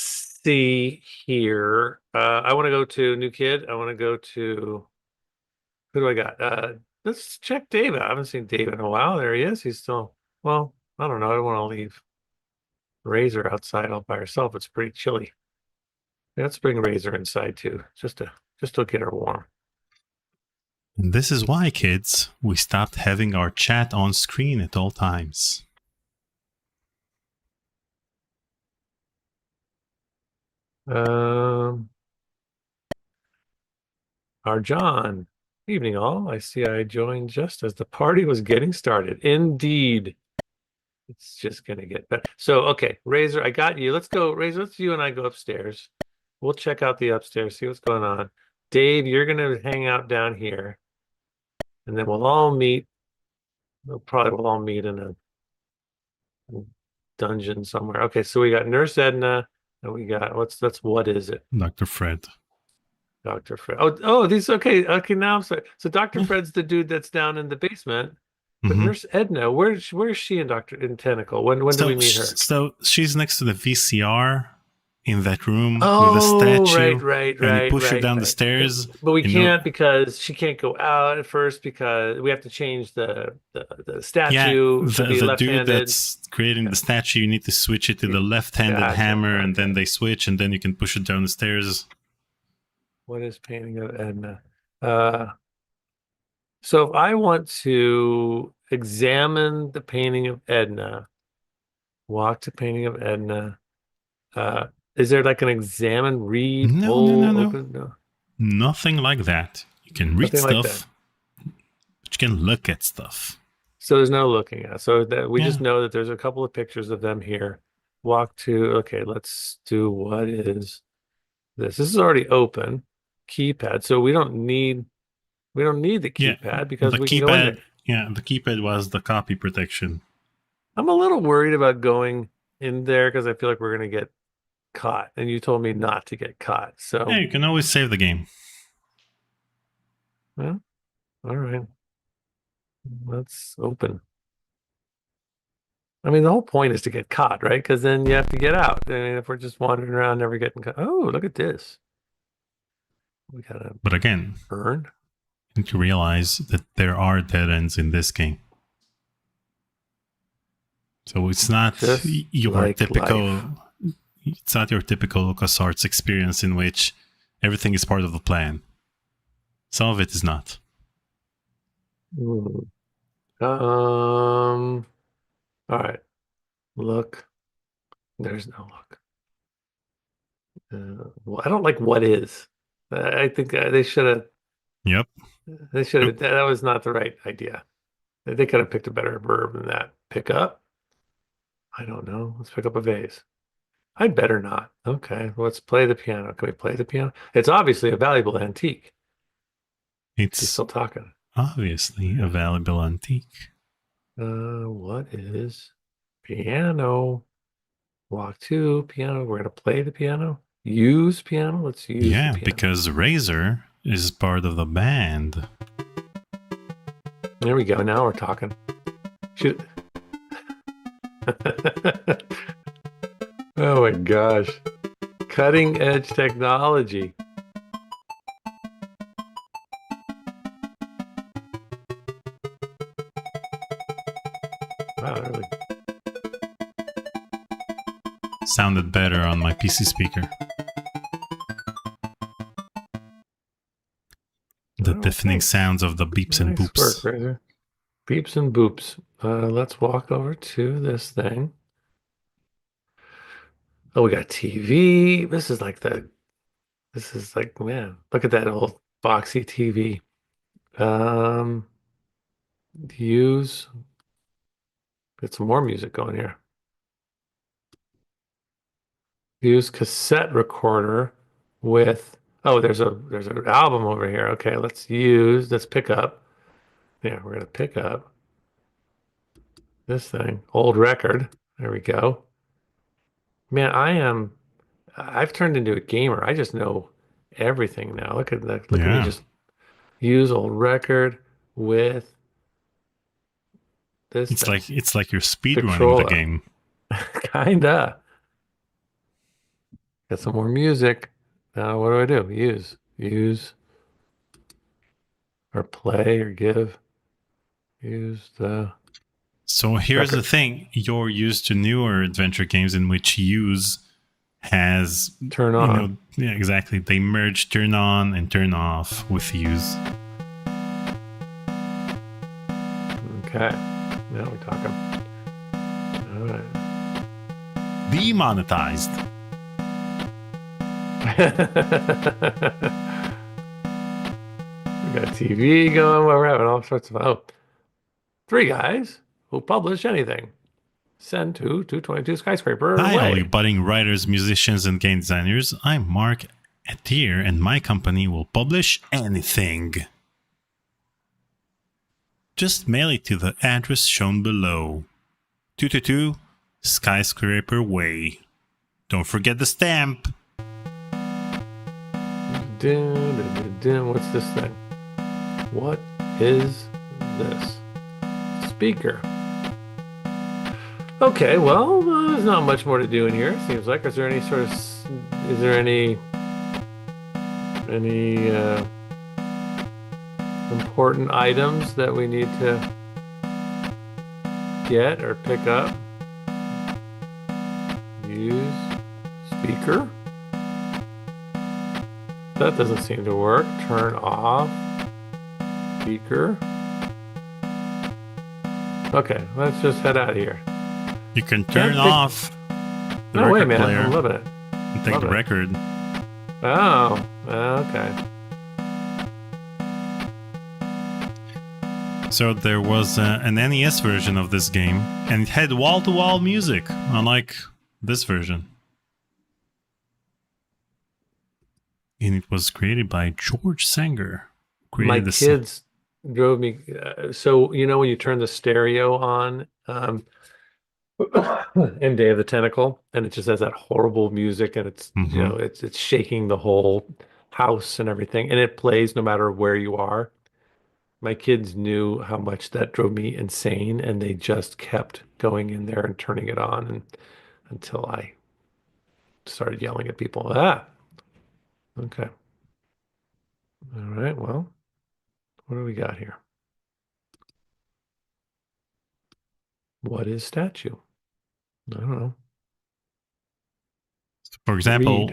see here. I want to go to new kid. I want to go to who do I got? Let's check David. I haven't seen David in a while. There he is. He's still, well, I don't know. I don't want to leave Razor outside all by herself. It's pretty chilly. Let's bring Razor inside too, just to get her warm. And this is why, kids, we stopped having our chat on screen at all times. Our John. Evening all. I see I joined just as the party was getting started. Indeed. It's just gonna get better. So, okay, Razor, I got you. Let's go, Razor. Let's you and I go upstairs. We'll check out the upstairs, see what's going on. Dave, you're gonna hang out down here, and then we'll all meet. We'll all meet in a dungeon somewhere. Okay, so we got Nurse Edna, and we got what is it? Dr. Fred. Dr. Fred. These okay. Now I'm sorry. So Dr. Fred's the dude that's down in the basement. But Nurse Edna, where's she in Tentacle? When do we meet her? So she's next to the VCR in that room with the Oh, statue. right. And you push her down the stairs. But we can't because she can't go out at first because we have to change the statue to be the left-handed. dude that's creating the statue, you need to switch it to the left-handed hammer, and then they switch, and then you can push it down the stairs. What is painting of Edna? So if I want to examine the painting of Edna, walk to painting of Edna, is there like an examine, read, No. open? No. Nothing like that. You can read Nothing stuff, but you can look at stuff. So there's no looking at. So that we just know that there's a couple of pictures of them here. Walk to, okay, let's do what is this? This is already open. Keypad. So we don't need the keypad because we can go in there. Yeah, the keypad was the copy protection. I'm a little worried about going in there because I feel like we're gonna get caught. And you told me not to get caught. So yeah, you can always save the game. Well, all right. Let's open. I mean, the whole point is to get caught, right? Because then you have to get out. I mean, if we're just wandering around, never getting caught. Oh, look at this. We got a But again, burn. you need to realize that there are dead ends in this game. So it's not Just your like typical life. it's not your typical LucasArts experience in which everything is part of the plan. Some of it is not. Hmm. All right. Look. There's no look. Well, I don't like what is. I think they should have. Yep. They should Oop. have. That was not the right idea. They could have picked a better verb than that. Pick up? I don't know. Let's pick up a vase. I'd better not. Okay, let's play the piano. Can we play the piano? It's obviously a valuable antique. She's It's still talking. obviously a valuable antique. What is piano? Walk to piano. We're gonna play the piano. Use piano. Let's use the Yeah, piano. because Razor is part of the band. There we go. Now we're talking. Shoot. Oh my gosh. Cutting edge technology. Wow, really. Sounded better on my PC speaker. The Oh, deafening thanks. sounds of the beeps and Nice boops. work, Razor. Beeps and boops. Let's walk over to this thing. Oh, we got TV. This is like, man, look at that old boxy TV. Um, use, get some more music going here. Use cassette recorder with, oh, there's an album over here. Okay, let's pick up. Yeah, we're gonna pick up this thing, old record. There we go. Man, I've turned into a gamer. I just know everything now. Look at that. Look at me Yeah. just use old record with this thing. It's like you're speedrunning the Controller. game. Kinda. Got some more music. Now what do? Use or play or give. Use the So here's the record. thing. You're used to newer adventure games in which use has, Turn on. yeah, exactly. They merge turn on and turn off with use. Okay. Now we're talking. All right. Demonetized. We got TV going. Well, we're having all sorts of three guys who publish anything. Send to 222 skyscraper Hi, all you way. budding writers, musicians, and game designers. I'm Mark Atier, and my company will publish anything. Just mail it to the address shown below. 222 Skyscraper Way. Don't forget the stamp. What's this thing? What is this? Speaker. Okay, well, there's not much more to do in here. Seems like. Is there any sort of? Is there any important items that we need to get or pick up? Use speaker. That doesn't seem to work. Turn off speaker. Okay, let's just head out of here. You can turn pick- off the No way, record man. player I'm loving it. and take love the it. record. Oh, okay. So there was an NES version of this game, and it had wall-to-wall music, unlike this version. And it was created by George Sanger. My Created the kids drove me. So, you know, when you turn the stereo on in Day of the Tentacle, and it just has that horrible music, and it's, you know, it's shaking the whole house and everything, and it plays no matter where you are. My kids knew how much that drove me insane, and they just kept going in there and turning it on and until I started yelling at people. Ah, okay. All right. Well, what do we got here? What is statue? I don't know. For Read. example,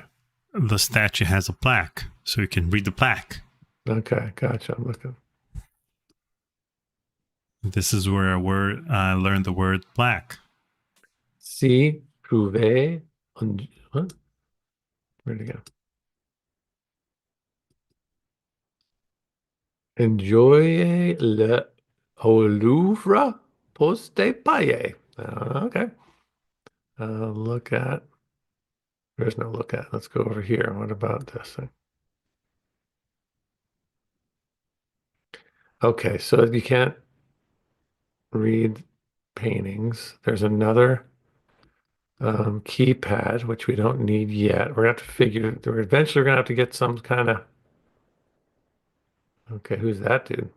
the statue has a plaque, so you can read the plaque. Okay, gotcha. I'm looking. This is where I learned the word plaque. Si trouver what? Where'd it go? Enjoy le au Louvre poste paye. Okay. Look at. There's no look at. Let's go over here. What about this thing? Okay, so you can't read paintings. There's another keypad, which we don't need yet. We're gonna have to figure. We're eventually gonna have to get some kind of. Okay, who's that dude?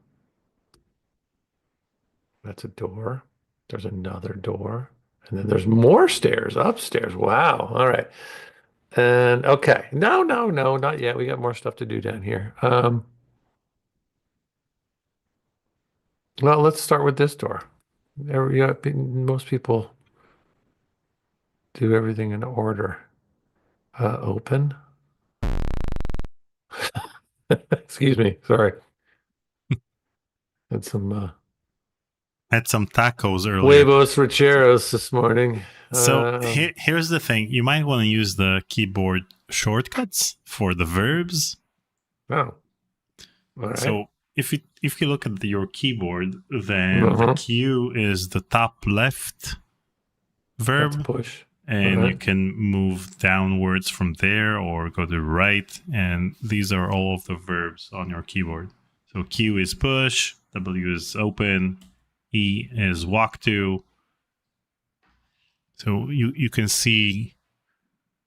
That's a door. There's another door. And then there's more stairs upstairs. Wow. All right. And okay. No, no, no, not yet. We got more stuff to do down here. Well, let's start with this door. Most people do everything in order. Open. Excuse me. Sorry. Had some Had some tacos earlier. huevos rancheros this morning. So here's the thing. You might want to use the keyboard shortcuts for the verbs. Oh, all right. So if you look at your keyboard, then the Q is the top left verb. That's push. And you can move downwards from there or go to right. And these are all of the verbs on your keyboard. So Q is push, W is open, E is walk to. So you can see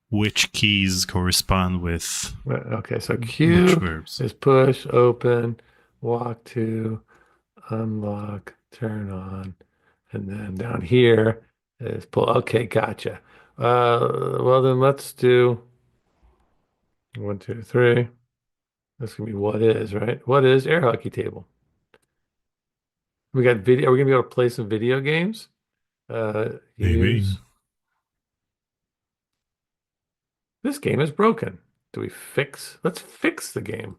which keys correspond with Okay, so Q which verbs. is push, open, walk to, unlock, turn on, and then down here is pull. Okay, gotcha. Well then let's do 1, 2, 3. That's gonna be what is, right? What is air hockey table? We got video. Are we gonna be able to play some video games? Maybe. Use. This game is broken. Do we fix? Let's fix the game.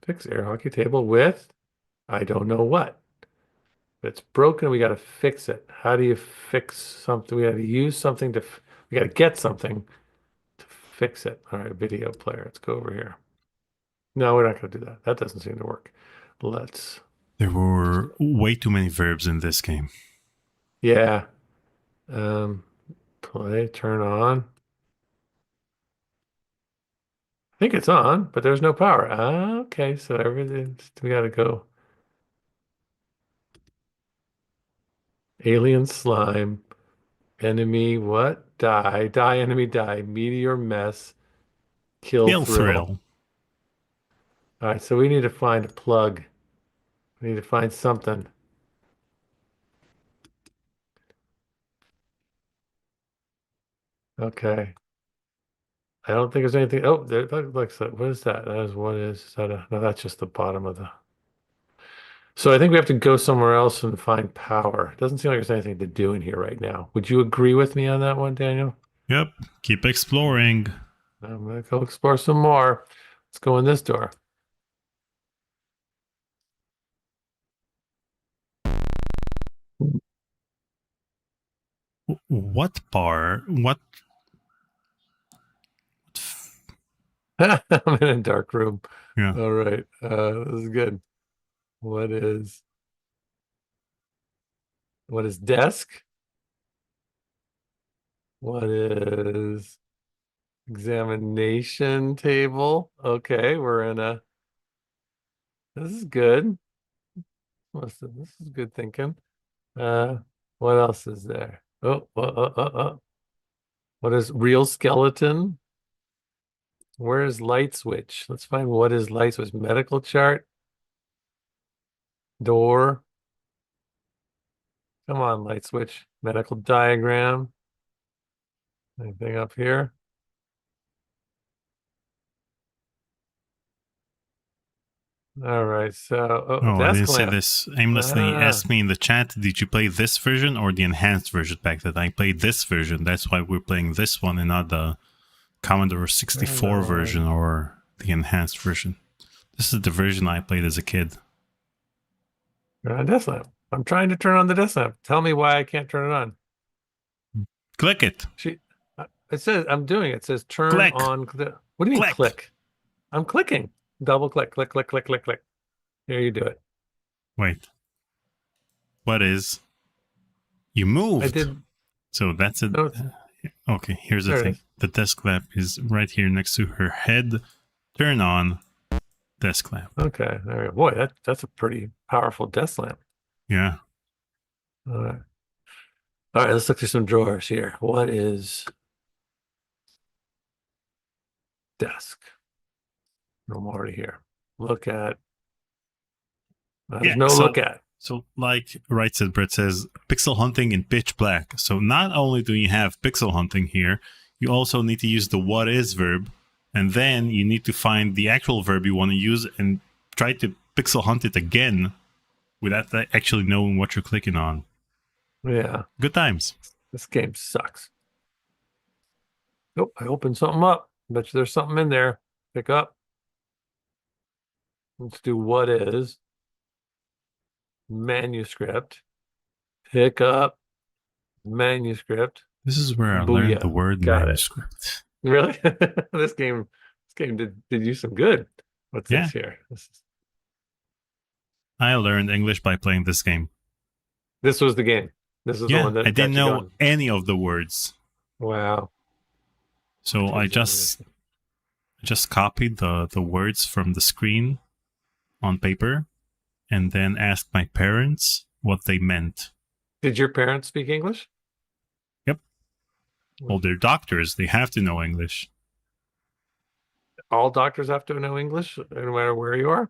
Fix air hockey table with, I don't know what. If it's broken, we got to fix it. How do you fix something? We got to use something to, we got to get something to fix it. All right, video player. Let's go over here. No, we're not going to do that. That doesn't seem to work. Let's. There were way too many verbs in this game. Yeah. Play, turn on. I think it's on, but there's no power. Okay, so everything, we got to go. Alien slime. Enemy, what? Die. Die, enemy, die. Meteor mess. Kill thrill. All right, so we need to find a plug. We need to find something. Okay. I don't think there's anything. Oh, there, that looks like, what is that? That is what is that? No, that's just the bottom of the. So I think we have to go somewhere else and find power. It doesn't seem like there's anything to do in here right now. Would you agree with me on that one, Daniel? Yep. Keep exploring. I'm gonna go explore some more. Let's go in this door. What bar? What? I'm in a dark room. Yeah. All right. This is good. What is desk? What is examination table? Okay, we're in a. This is good. This is good thinking. Uh, what else is there? Oh. What is real skeleton? Where is light switch? Let's find what is light switch. Medical chart. Door. Come on, light switch. Medical diagram. Anything up here? All right, so Oh, I desk didn't see lamp. this. Aimlessly Ah, asked me in the chat, did you play this version or the enhanced version back then? I played this version. That's why we're playing this one and not the Commodore 64 version or the enhanced version. This is the version I played as a kid. turn on desk lamp. I'm trying to turn on the desk lamp. Tell me why I can't turn it on. Click it. It says I'm doing it. It says turn Click. on. What do you mean Click. click? I'm clicking. Double click, click, click, click, click, click. Here you do it. Wait. What is? You I moved. did. So that's it. No, Okay, here's the there it thing. is. The desk lamp is right here next to her head. Turn on desk lamp. Okay. There we go. Boy, that's a pretty powerful desk lamp. Yeah. All right. All right, let's look through some drawers here. What is desk? I'm already here. Look at. There's Yeah. no look at. So like Right Said Brett says, pixel hunting in pitch black. So not only do you have pixel hunting here, you also need to use the what is verb, and then you need to find the actual verb you want to use and try to pixel hunt it again without actually knowing what you're clicking on. Yeah, Good times. this game sucks. Oh, I opened something up. Bet you there's something in there. Pick up. Let's do what is manuscript. Pick up manuscript. This is where I learned the Booyah. word Got it. manuscript. Really? This game did you some good. What's Yeah. this here? I learned English by playing this game. This was the game. This is the Yeah, one that I got didn't you know going. any of the words. Wow. So I just copied the words from the screen on paper and then asked my parents what they meant. Did your parents speak English? Yep. Well, they're doctors. They have to know English. All doctors have to know English, no matter where you are?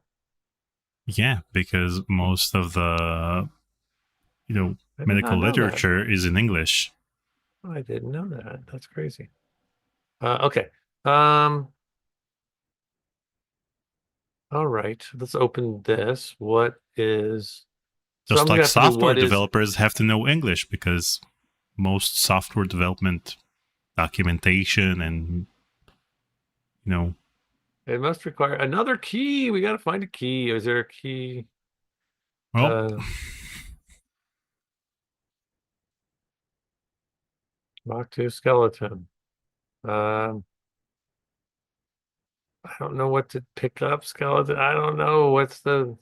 Yeah, because most of the I did medical not know that. literature is in English. I didn't know that. That's crazy. Okay. All right. Let's open this. What is so Just I'm gonna like have to do software what is developers have to know English because most software development documentation and it must require another key. We gotta find a key. Is there a key? well, Lock to skeleton. Um I don't know what to pick up skeleton. I don't know what's the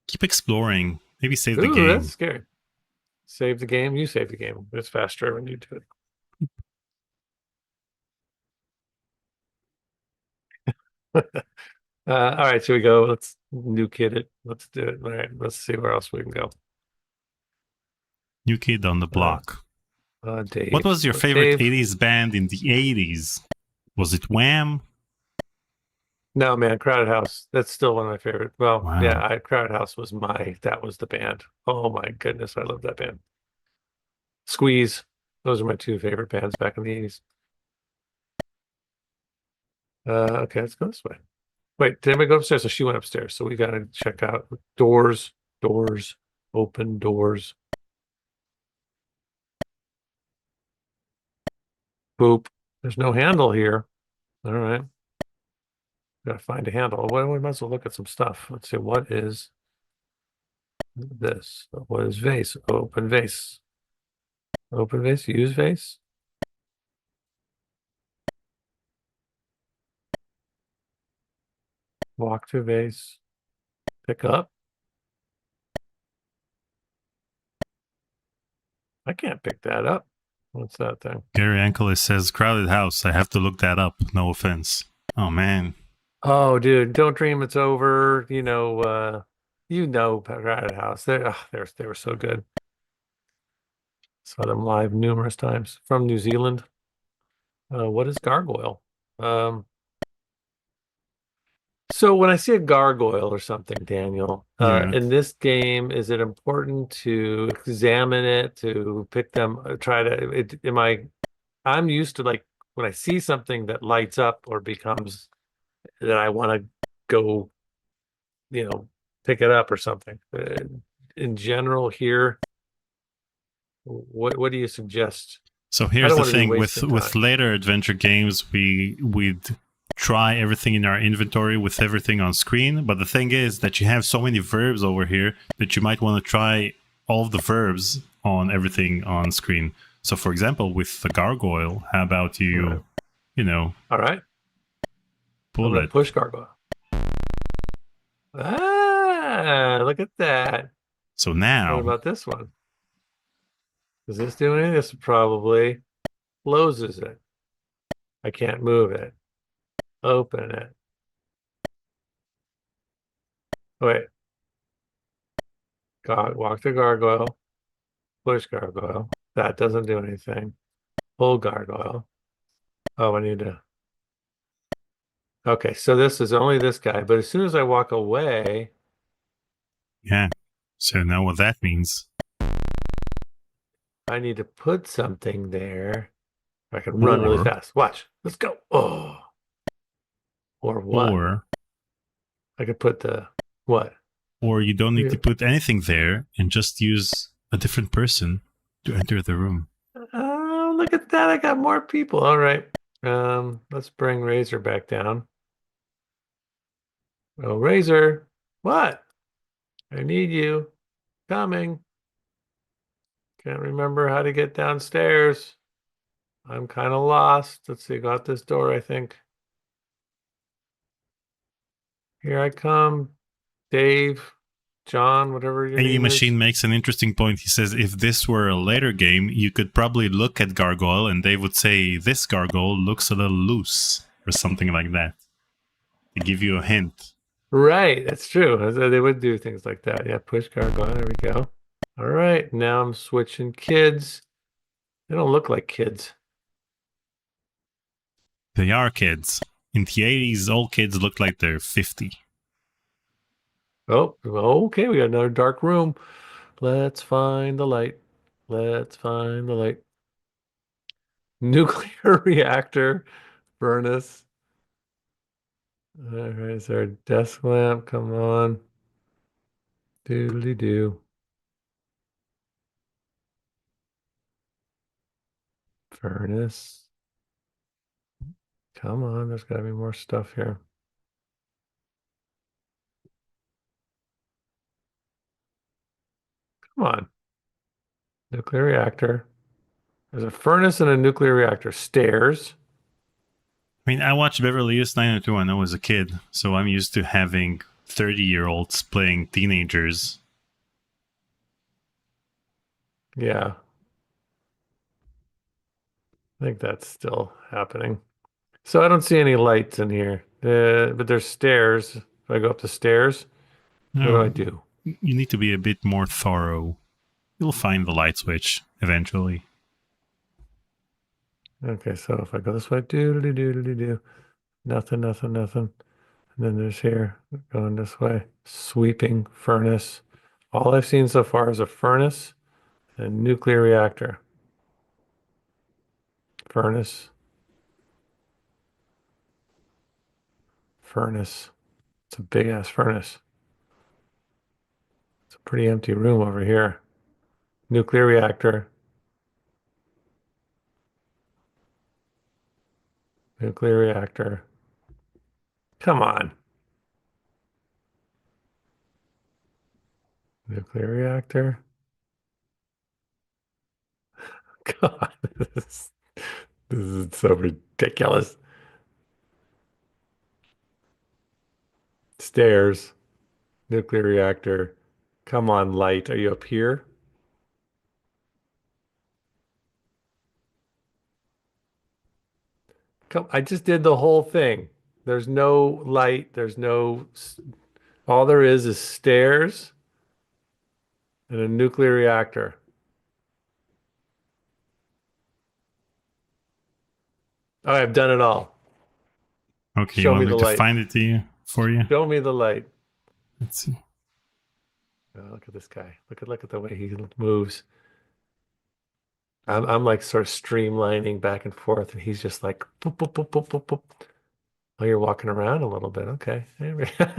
keep exploring. Maybe save the Ooh, game. that's scary. Save the game. You save the game. It's faster when you do it. All right, so we go. Let's new kid it. Let's do it. All right, let's see where else we can go. New Kid on the Block. Dave. What was your favorite Dave? 80s band in the 80s? Was it Wham? No, man, Crowded House. That's still one of my favorite. Well, Wow. yeah, Crowded House was that was the band. Oh my goodness, I love that band. Squeeze. Those are my two favorite bands back in the 80s. Okay, let's go this way. Wait, did anybody go upstairs? So she went upstairs. So we gotta check out doors, open doors. Boop. There's no handle here. All right. Gotta find a handle. Well, we might as well look at some stuff. Let's see. What is this? What is vase? Open vase. Open vase. Use vase. Walk to vase. Pick up. I can't pick that up. What's that thing? Gary Ankelis says Crowded House. I have to look that up. No offense. Oh man. Oh, dude, don't dream it's over. Crowded House. They were so good. Saw them live numerous times from New Zealand. What is gargoyle? So when I see a gargoyle or something, Daniel, Yeah. in this game, is it important to examine it, to pick them, try to, I'm used to like when I see something that lights up or becomes that I want to go, you know, pick it up or something. In general here, what do you suggest? So I here's don't the want to be thing wasting with time. later adventure games, we'd try everything in our inventory with everything on screen. But the thing is that you have so many verbs over here that you might want to try all of the verbs on everything on screen. So, for example, with the gargoyle, how about All right. you know, All right. I'm pull going to it? push gargoyle. Ah, look at that. So What now, about this one? Does this do anything? This probably closes it. I can't move it. Open it. Wait. Walk the gargoyle. Push gargoyle. That doesn't do anything. Pull gargoyle. Oh, I need to. Okay, so this is only this guy, but as soon as I walk away, yeah. So now what that means, I need to put something there. I can run really or fast. Watch. Let's go. Oh, or what? or I could put the what? or you don't need to put anything there and just use a different person to enter the room. Oh, look at that. I got more people. All right. Let's bring Razor back down. Oh, Razor. What? I need you. Coming. Can't remember how to get downstairs. I'm kind of lost. Let's see. Got this door, I think. Here I come. Dave, John, whatever your AE name is. Machine makes an interesting point. He says if this were a later game, you could probably look at Gargoyle and they would say this Gargoyle looks a little loose or something like that to give you a hint. Right, that's true. They would do things like that. Yeah, push gargoyle. There we go. All right, now I'm switching kids. They don't look like kids. They are kids. In the 80s, all kids look like they're 50. Oh, okay, we got another dark room. Let's find the light. Let's find the light. Nuclear reactor furnace. All right, is there a desk lamp? Come on. Doodly doo. Furnace. Come on, there's got to be more stuff here. Come on. Nuclear reactor. There's a furnace and a nuclear reactor. Stairs. I mean, I watched Beverly Hills 90210 when I was a kid, so I'm used to having 30-year-olds playing teenagers. Yeah, I think that's still happening. So I don't see any lights in here, but there's stairs. If I go up the stairs, what do I No, do? you need to be a bit more thorough. You'll find the light switch eventually. Okay, so if I go this way, doodly doodly doo, nothing, nothing, nothing. And then there's here, going this way, sweeping furnace. All I've seen so far is a furnace and nuclear reactor. Furnace, furnace. It's a big ass furnace. It's a pretty empty room over here. Nuclear reactor, nuclear reactor. Come on. Nuclear reactor. God, this is so ridiculous. Stairs, nuclear reactor. Come on, light. Are you up here? Come, I just did the whole thing. There's no light. There's no. All there is stairs and a nuclear reactor. Oh, I've done it all. Okay, you Show me want me the to light. find it to you? for you. Show me the light. Let's see. Oh, look at this guy. Look at the way he moves. I'm like sort of streamlining back and forth, and he's just like boop, boop, boop, boop, boop, boop. Oh, you're walking around a little bit. Okay. I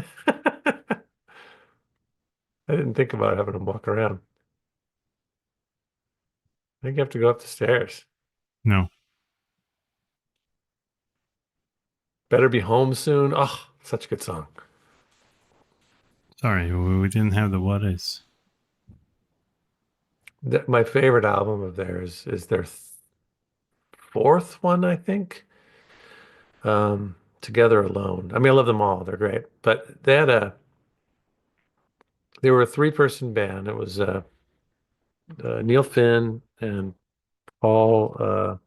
didn't think about having him walk around. I think you have to go up the stairs. No, Better be home soon. Oh, such a good song. sorry, we didn't have the what is. My favorite album of theirs is their fourth one, I think. Together Alone. I mean, I love them all. They're great. But they were a three-person band. It was Neil Finn and Paul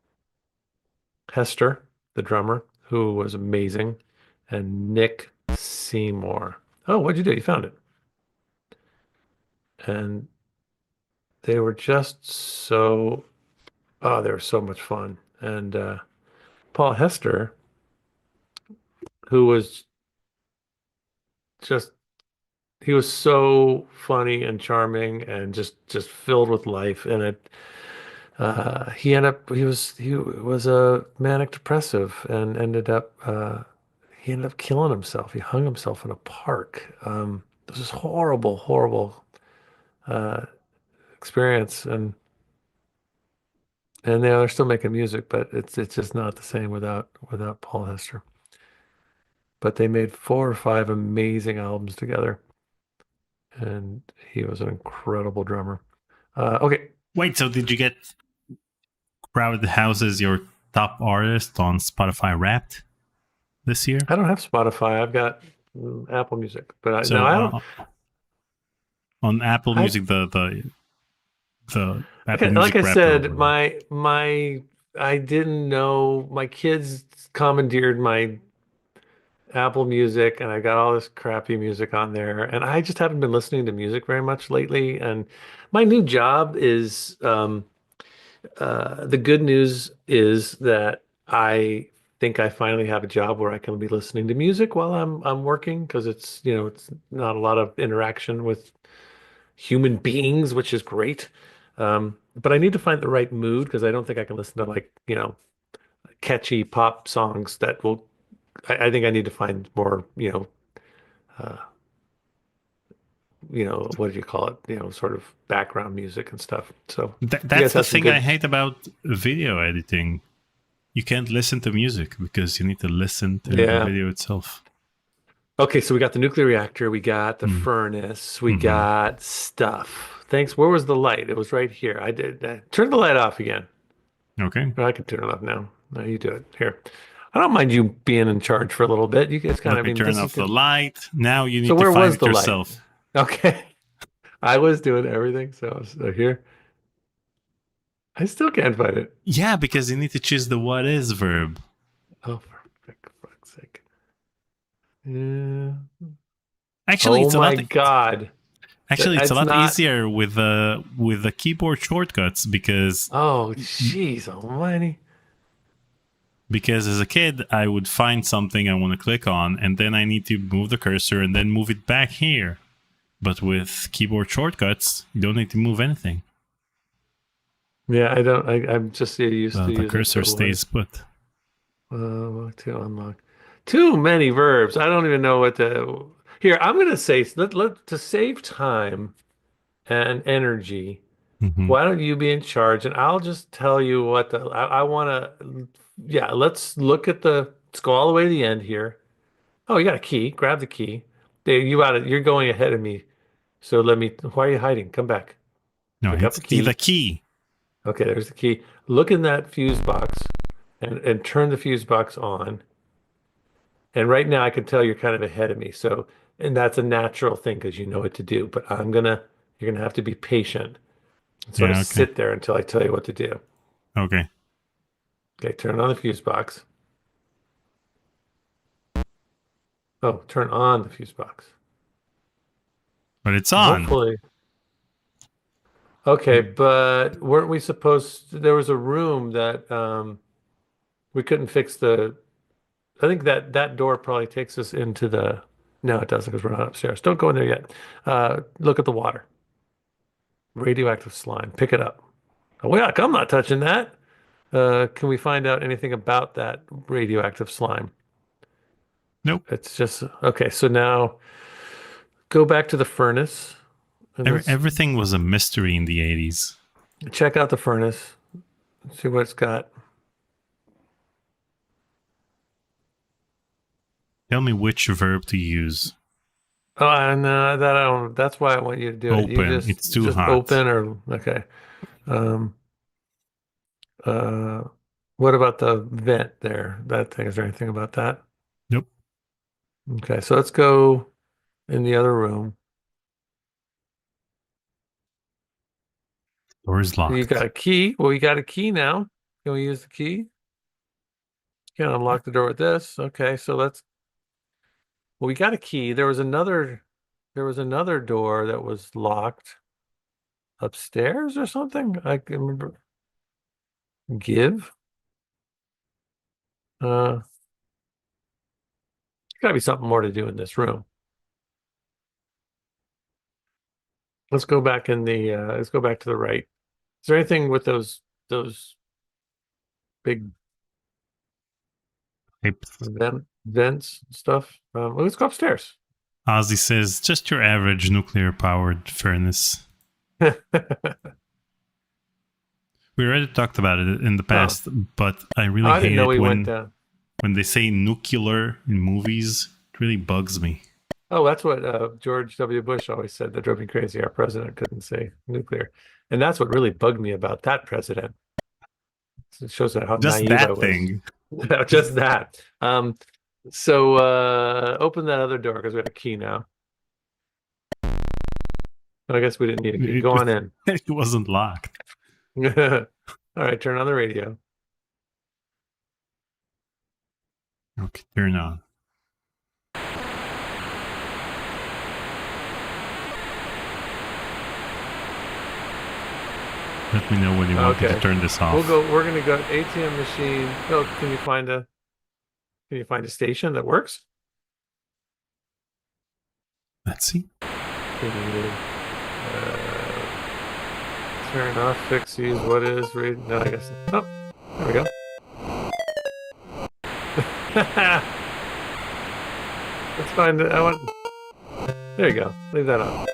Hester, the drummer, who was amazing, and Nick Seymour. Oh, what'd you do? You found it. And they were just so, oh, they were so much fun. And Paul Hester, who was just, he was so funny and charming and just filled with life. And he was a manic depressive and he ended up killing himself. He hung himself in a park. It was this horrible, horrible uh, experience, and they're still making music, but it's just not the same without Paul Hester. But they made four or five amazing albums together, and he was an incredible drummer. Okay, Wait, so did you get Crowded House as your top artist on Spotify Wrapped this year? I don't have Spotify. I've got Apple Music, but So no, I don't. on Apple I Music, the Apple Okay, Music like I Wrapped said, or my I didn't know my kids commandeered my Apple Music and I got all this crappy music on there and I just haven't been listening to music very much lately and my new job is the good news is that I think I finally have a job where I can be listening to music while I'm working because it's not a lot of interaction with human beings, which is great. But I need to find the right mood because I don't think I can listen to like catchy pop songs that will. I think I need to find more, uh, what do you call it? Sort of background music and stuff. So you that's guys the have some thing I good. hate about video editing. You can't listen to music because you need to listen to the Yeah. video itself. Okay, so we got the nuclear reactor, we got the Mm. furnace, we Hmm. got stuff. Thanks. Where was the light? It was right here. I did. Turn the light off again. Okay. Or I can turn it off now. No, you do it. Here. I don't mind you being in charge for a little bit. You guys kind of, Let I me mean, turn this is off the good. light. Now you So need to where find was it the light? yourself. Okay. I was doing everything. So here. I still can't find it. Yeah, because you need to choose the what is verb. Oh, for fuck's sake. Yeah. Actually, Oh it's a my lot. God. It's a It's lot not. easier with the keyboard shortcuts Oh, jeez almighty. because as a kid I would find something I want to click on and then I need to move the cursor and then move it back here. But with keyboard shortcuts, you don't need to move anything. Yeah, I don't. I'm just used to The using cursor total one. stays put. To unlock. Too many verbs. I don't even know what to. Here, I'm gonna say to save time and energy. Hmm. Why don't you be in charge and I'll just tell you what I want to. Yeah, let's go all the way to the end here. Oh, you got a key. Grab the key. You're going ahead of me. So why are you hiding? Come back. No, Pick up the it's the key. key. Okay, there's the key. Look in that fuse box and turn the fuse box on. And right now I can tell you're kind of ahead of me. And that's a natural thing because you know what to do. But you're gonna have to be patient and sort of Yeah. Okay. sit there until I tell you what to do. Okay. Okay, turn on the fuse box. Oh, turn on the fuse box. But it's And on. hopefully. Okay, but weren't we there was a room that we couldn't fix I think that door probably takes us into the No, it doesn't because we're not upstairs. Don't go in there yet. Look at the water. Radioactive slime. Pick it up. Oh, yeah, I'm not touching that. Can we find out anything about that radioactive slime? Nope. It's just okay. So now go back to the furnace and let's Everything was a mystery in the 80s. check out the furnace. See what it's got. Tell me which verb to use. Oh, and that I don't. That's why I want you to do it. You Open. It's too hot. open or okay. Um, uh, what about the vent there? That thing. Is there anything about that? Nope. Okay, so let's go in the other room. Door is locked. You got a key. Well, you got a key now. Can we use the key? Can unlock the door with this. Okay, so let's. Well, we got a key. There was another. There was another door that was locked upstairs or something. I can remember. Give. There's got to be something more to do in this room. Let's go back in the. Let's go back to the right. Is there anything with those big vents stuff? Let's go upstairs. Ozzy says, just your average nuclear-powered furnace. We already talked about it in the past, but I really hate it when they say nuclear in movies. It really bugs me. Oh, that's what George W. Bush always said. That drove me crazy. Our president couldn't say nuclear. And that's what really bugged me about that president. It shows how just naive that I was. Thing. Just that. So open that other door because we have a key now. I guess we didn't need a key. Go on in. It wasn't locked. All right, turn on the radio. Okay, turn on. Let me know when you want me to turn this off. We're gonna go ATM machine. Oh, can you find a station that works? Let's see. Turn off, fixies. What is read? No, I guess. Oh, there we go. Let's find it. There you go. Leave that on.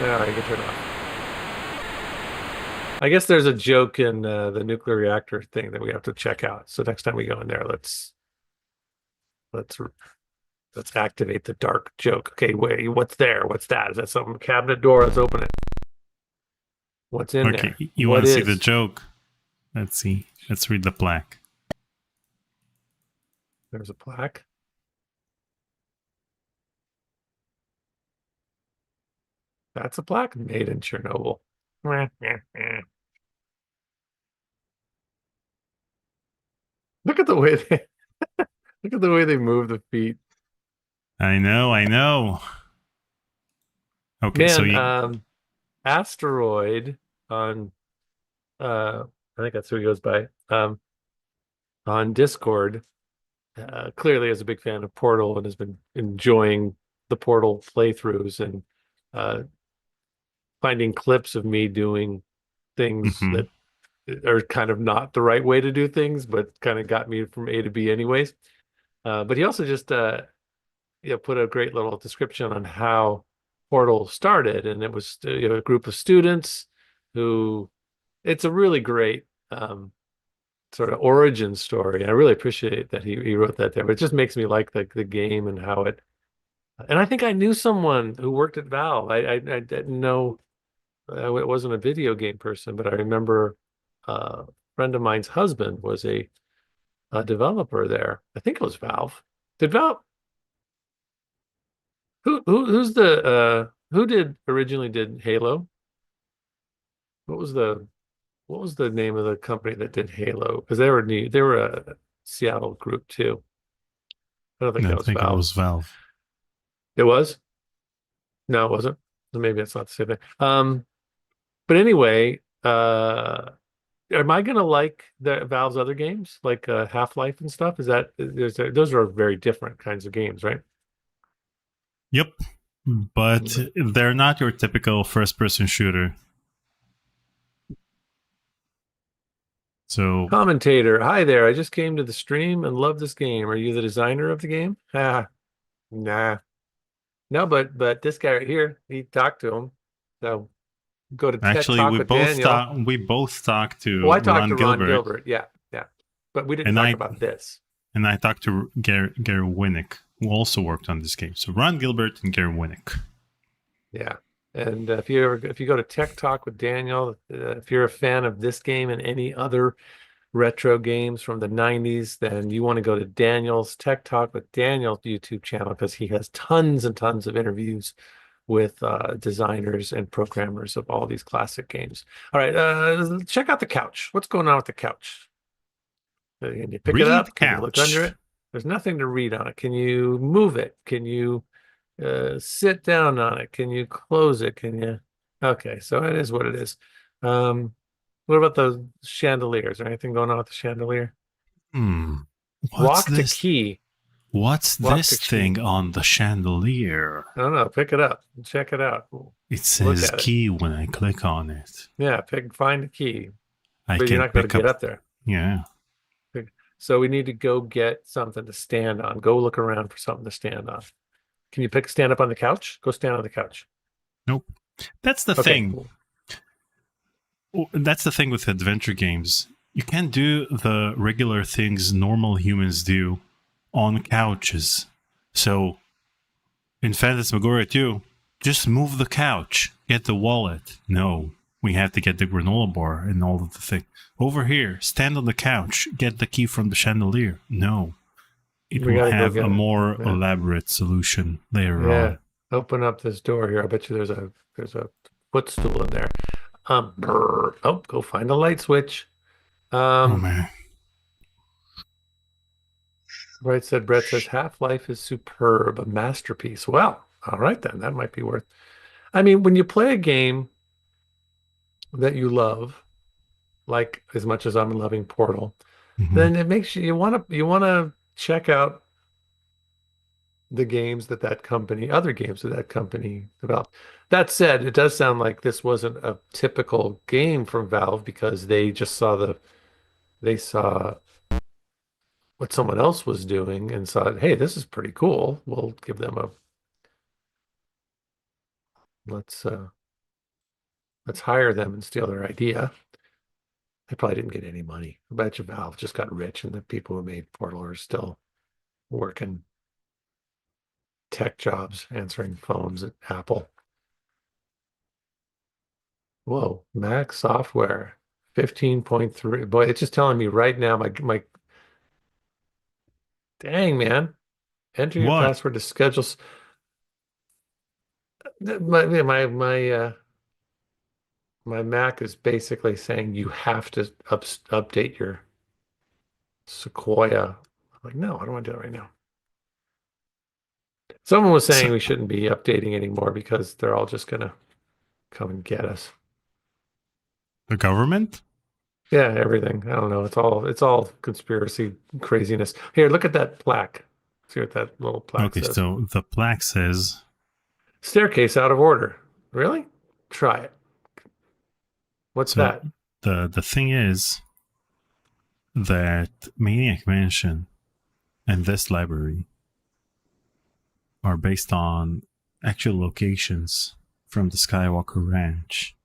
Yeah, you can turn it off. I guess there's a joke in the nuclear reactor thing that we have to check out. So next time we go in there, let's activate the dark joke. Okay, wait, what's there? What's that? Is that some cabinet door? Let's open it. What's in there? Okay, you want to see the joke? Let's see. Let's read the plaque. There's a plaque. That's a plaque made in Chernobyl. Look at the way they look at the way they move the feet. I know. Okay, Man, Asteroid on I think that's who he goes by. On Discord, clearly is a big fan of Portal and has been enjoying the Portal playthroughs and finding clips of me doing things that are kind of not the right way to do things, but kind of got me from A to B anyways. But he also just put a great little description on how Portal started, and it was a group of students who. It's a really great sort of origin story. I really appreciate that he wrote that there. But it just makes me like the game and how it. And I think I knew someone who worked at Valve. I didn't know it wasn't a video game person, but I remember a friend of mine's husband was a developer there. I think it was Valve. Did Valve? Who's the who did originally did Halo? What was the name of the company that did Halo? Because they were a Seattle group too. I don't think that was Valve. It was Valve. It was? No, it wasn't. Maybe it's not the same thing. But anyway, am I gonna like the Valve's other games, like Half-Life and stuff? Those are very different kinds of games, right? Yep. But Mm. they're not your typical first person shooter. So Commentator, hi there. I just came to the stream and love this game. Are you the designer of the game? Ah, nah. No, but this guy right here, he talked to him. So go to TED actually Talk with Daniel. we both talked Oh, to I talked Ron to Ron Gilbert, Gilbert. Yeah, yeah. But we didn't and talk I about this. and I talked to Gary Winnick, who also worked on this game. So Ron Gilbert and Gary Winnick. Yeah. And if you go to Tech Talk with Daniel, if you're a fan of this game and any other retro games from the 90s, then you want to go to Daniel's Tech Talk with Daniel YouTube channel because he has tons and tons of interviews with designers and programmers of all these classic games. All right, check out the couch. What's going on with the couch? Can you pick it Read up? Can you look under couch. it? There's nothing to read on it. Can you move it? Can you sit down on it? Can you close it? Can you? Okay, so it is what it is. What about the chandelier? Is there anything going on with the chandelier? What's Walk to this? key. What's Walk this to key. thing on the chandelier? I don't know. Pick it up. Check it out. It Look says at it. key when I click on it. Yeah, find the key. I But you're can not going to pick get up there. Yeah. So we need to go get something to stand on. Go look around for something to stand on. Can you stand up on the couch? Go stand on the couch. Nope. That's the Okay, thing. cool. That's the thing with adventure games. You can't do the regular things normal humans do on couches. So, in Phantasmagoria 2, just move the couch, get the wallet. No, we have to get the granola bar and all of the thing. Over here, stand on the couch, get the key from the chandelier. No, it We will gotta go have get a it. more Yeah. elaborate solution later Yeah. on. Open up this door here. I bet you there's a footstool in there. Oh, go find the light switch. Oh man. Brett says Half-Life is superb, a masterpiece. Well, all right then, that might be worth. I mean, when you play a game that you love, like as much as I'm loving Portal, Mhm. then it makes you want to check out the games that company, other games that company developed. That said, it does sound like this wasn't a typical game from Valve because they saw what someone else was doing and saw, hey, this is pretty cool. We'll give them a let's hire them and steal their idea. They probably didn't get any money. I bet you Valve just got rich and the people who made Portal are still working tech jobs, answering phones at Apple. Whoa, Mac software 15.3. Boy, it's just telling me right now my dang man. Enter your What? password to schedule my Mac is basically saying you have to update your Sequoia. I'm like, no, I don't want to do that right now. Someone was saying So, we shouldn't be updating anymore because they're all just gonna come and get us. the government? Yeah, everything. I don't know. It's all conspiracy craziness. Here, look at that plaque. See what that little plaque Okay, says. so the plaque says Staircase out of order. Really? Try it. What's so that? the thing is that Maniac Mansion and this library are based on actual locations from the Skywalker Ranch.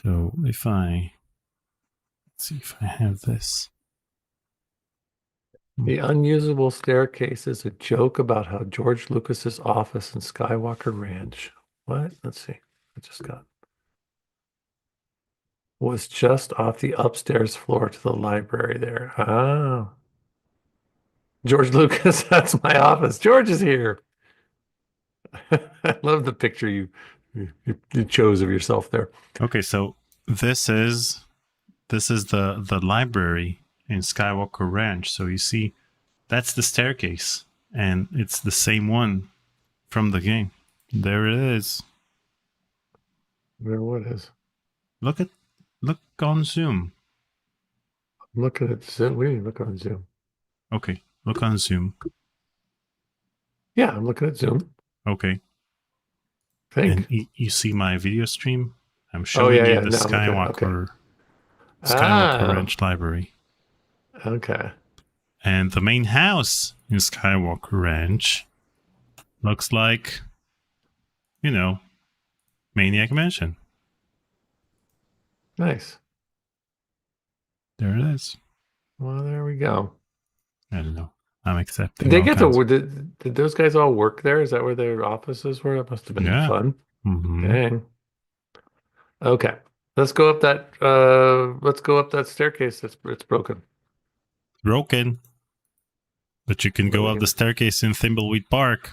So let's see if I have this. The unusable staircase is a joke about how George Lucas's office in Skywalker Ranch. What? Let's see. I just got was just off the upstairs floor to the library there. Oh. George Lucas, that's my office. George is here. I love the picture you chose of yourself there. Okay, so this is the library in Skywalker Ranch. So you see, that's the staircase, and it's the same one from the game. There it is. There, what is? Look at Look on Zoom. I'm looking at Zoom. We didn't look on Zoom. Okay, look on Zoom. Yeah, I'm looking at Zoom. Okay. I And think. you see my video stream? I'm Oh showing yeah, you yeah. the Now I'm looking at. Okay. Skywalker Ah. Ranch library. Okay. And the main house in Skywalker Ranch looks like, Maniac Mansion. Nice. There it is. Well, there we go. I don't know. I'm Did accepting they all get kinds. to? Did those guys all work there? Is that where their offices were? That must have been Yeah. fun. Mm-hmm. Dang. Okay. Let's go up that. Let's go up that staircase. It's broken. Broken. But you can But go we up the can. staircase in Thimbleweed Park.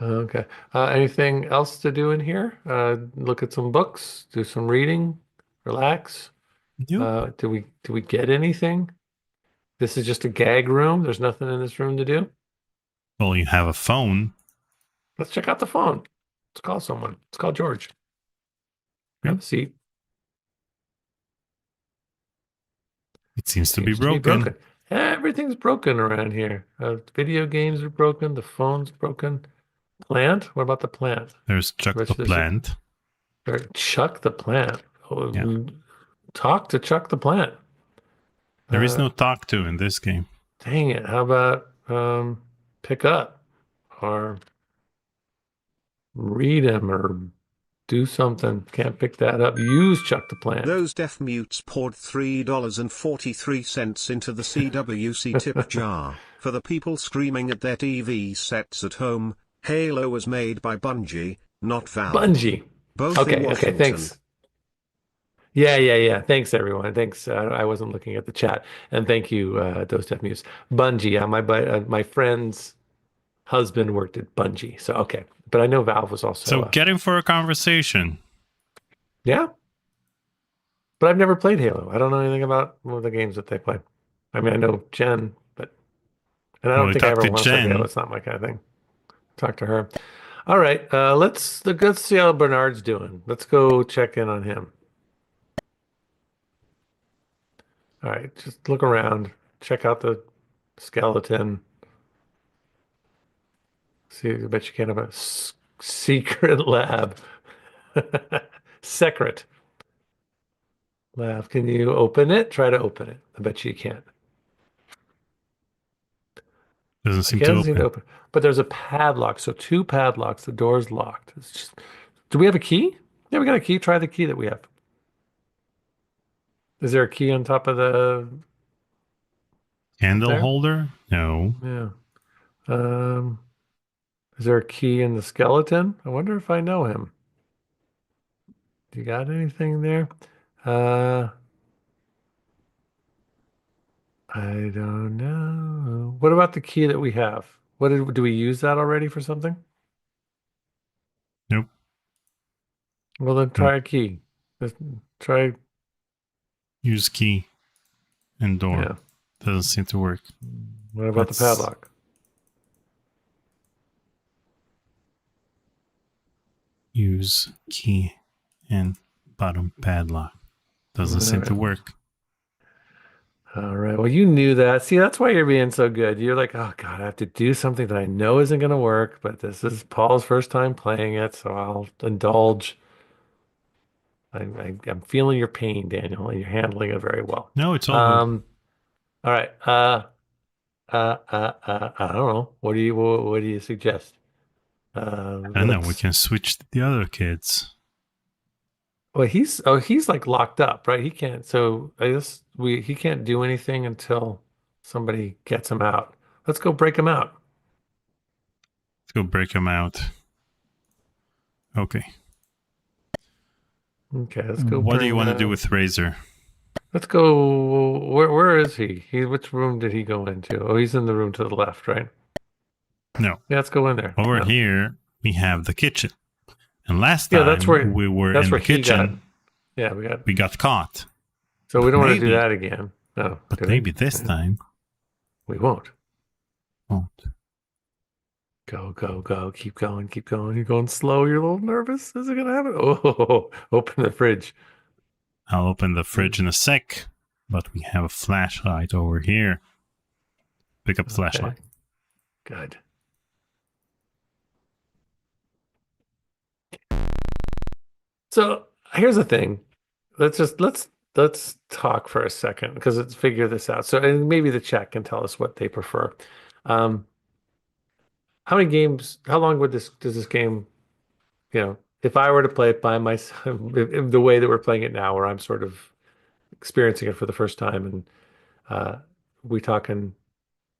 Okay. Anything else to do in here? Look at some books. Do some reading. Relax. Nope. Do we get anything? This is just a gag room. There's nothing in this room to do. Well, you have a phone. Let's check out the phone. Let's call someone. Let's call George. Okay. Have a seat. It seems to be Seems to be broken. broken. Everything's broken around here. Video games are broken. The phone's broken. Plant? What about the plant? There's Chuck the Which there's a, Plant. or Chuck the plant. Oh, Yeah. talk to Chuck the plant. There is Uh, no talk to in this game. dang it. How about pick up or read him or do something? Can't pick that up. Use Chuck the plant. Those deaf mutes poured $3.43 into the CWC tip jar. For the people screaming at their TV sets at home, Halo was made by Bungie, not Valve. Bungie. Both Okay, in Washington. thanks. Yeah. Thanks, everyone. Thanks. I wasn't looking at the chat. And thank you, Dose Deaf Muse. Bungie. My friend's husband worked at Bungie. So, okay. But I know Valve was also. So get him for a conversation. Yeah. But I've never played Halo. I don't know anything about the games that they play. I mean, I know Jen, and I Well, don't we think I talked ever to want to play Halo. Jen. It's not my kind of thing. Talk to her. All right. Let's see how Bernard's doing. Let's go check in on him. All right, just look around, check out the skeleton. See, I bet you can't have a secret lab. Secret lab. Can you open it? Try to open it. I bet you can't. Doesn't I seem can't to seem to open. open. But there's a padlock, so two padlocks. The door's locked. It's just. Do we have a key? Yeah, we got a key. Try the key that we have. Is there a key on top of the Candle there? holder? No. Yeah. Um, is there a key in the skeleton? I wonder if I know him. You got anything there? Uh, I don't know. What about the key that we have? Do we use that already for something? Nope. Well, then Nope. try a key. Just try, Use key and door. yeah. Doesn't seem to work. What about the Let's padlock? use key and bottom padlock. Doesn't seem to work. All right. Well, you knew that. See, that's why you're being so good. You're like, oh God, I have to do something that I know isn't going to work, but this is Paul's first time playing it, so I'll indulge. I'm feeling your pain, Daniel, and you're handling it very well. No, it's all good. All right. I don't know. What do you suggest? I don't know. We can switch to the other kids. Well, he's like locked up, right? He can't. So I guess he can't do anything until somebody gets him out. Let's go break him out. Let's go break them out. Okay. Okay, let's go. What do you want to do with Razor? Let's go. Where is he? Which room did he go into? Oh, he's in the room to the left, right? No. Yeah, let's go in there. Over No. here, we have the kitchen. And last time that's where we were in the kitchen, we got caught. So we don't want to Maybe. do that again. No. But do we? maybe this time. We won't. Won't. Go. Keep going. You're going slow. You're a little nervous. Is it going to happen? Oh, open the fridge. I'll open the fridge in a sec, but we have a flashlight over here. Pick up the flashlight. Good. So here's the thing. Let's talk for a second because let's figure this out. So and maybe the chat can tell us what they prefer. Um, how many games? How long does this game? If I were to play it by myself, if the way that we're playing it now, where I'm sort of experiencing it for the first time, and we talking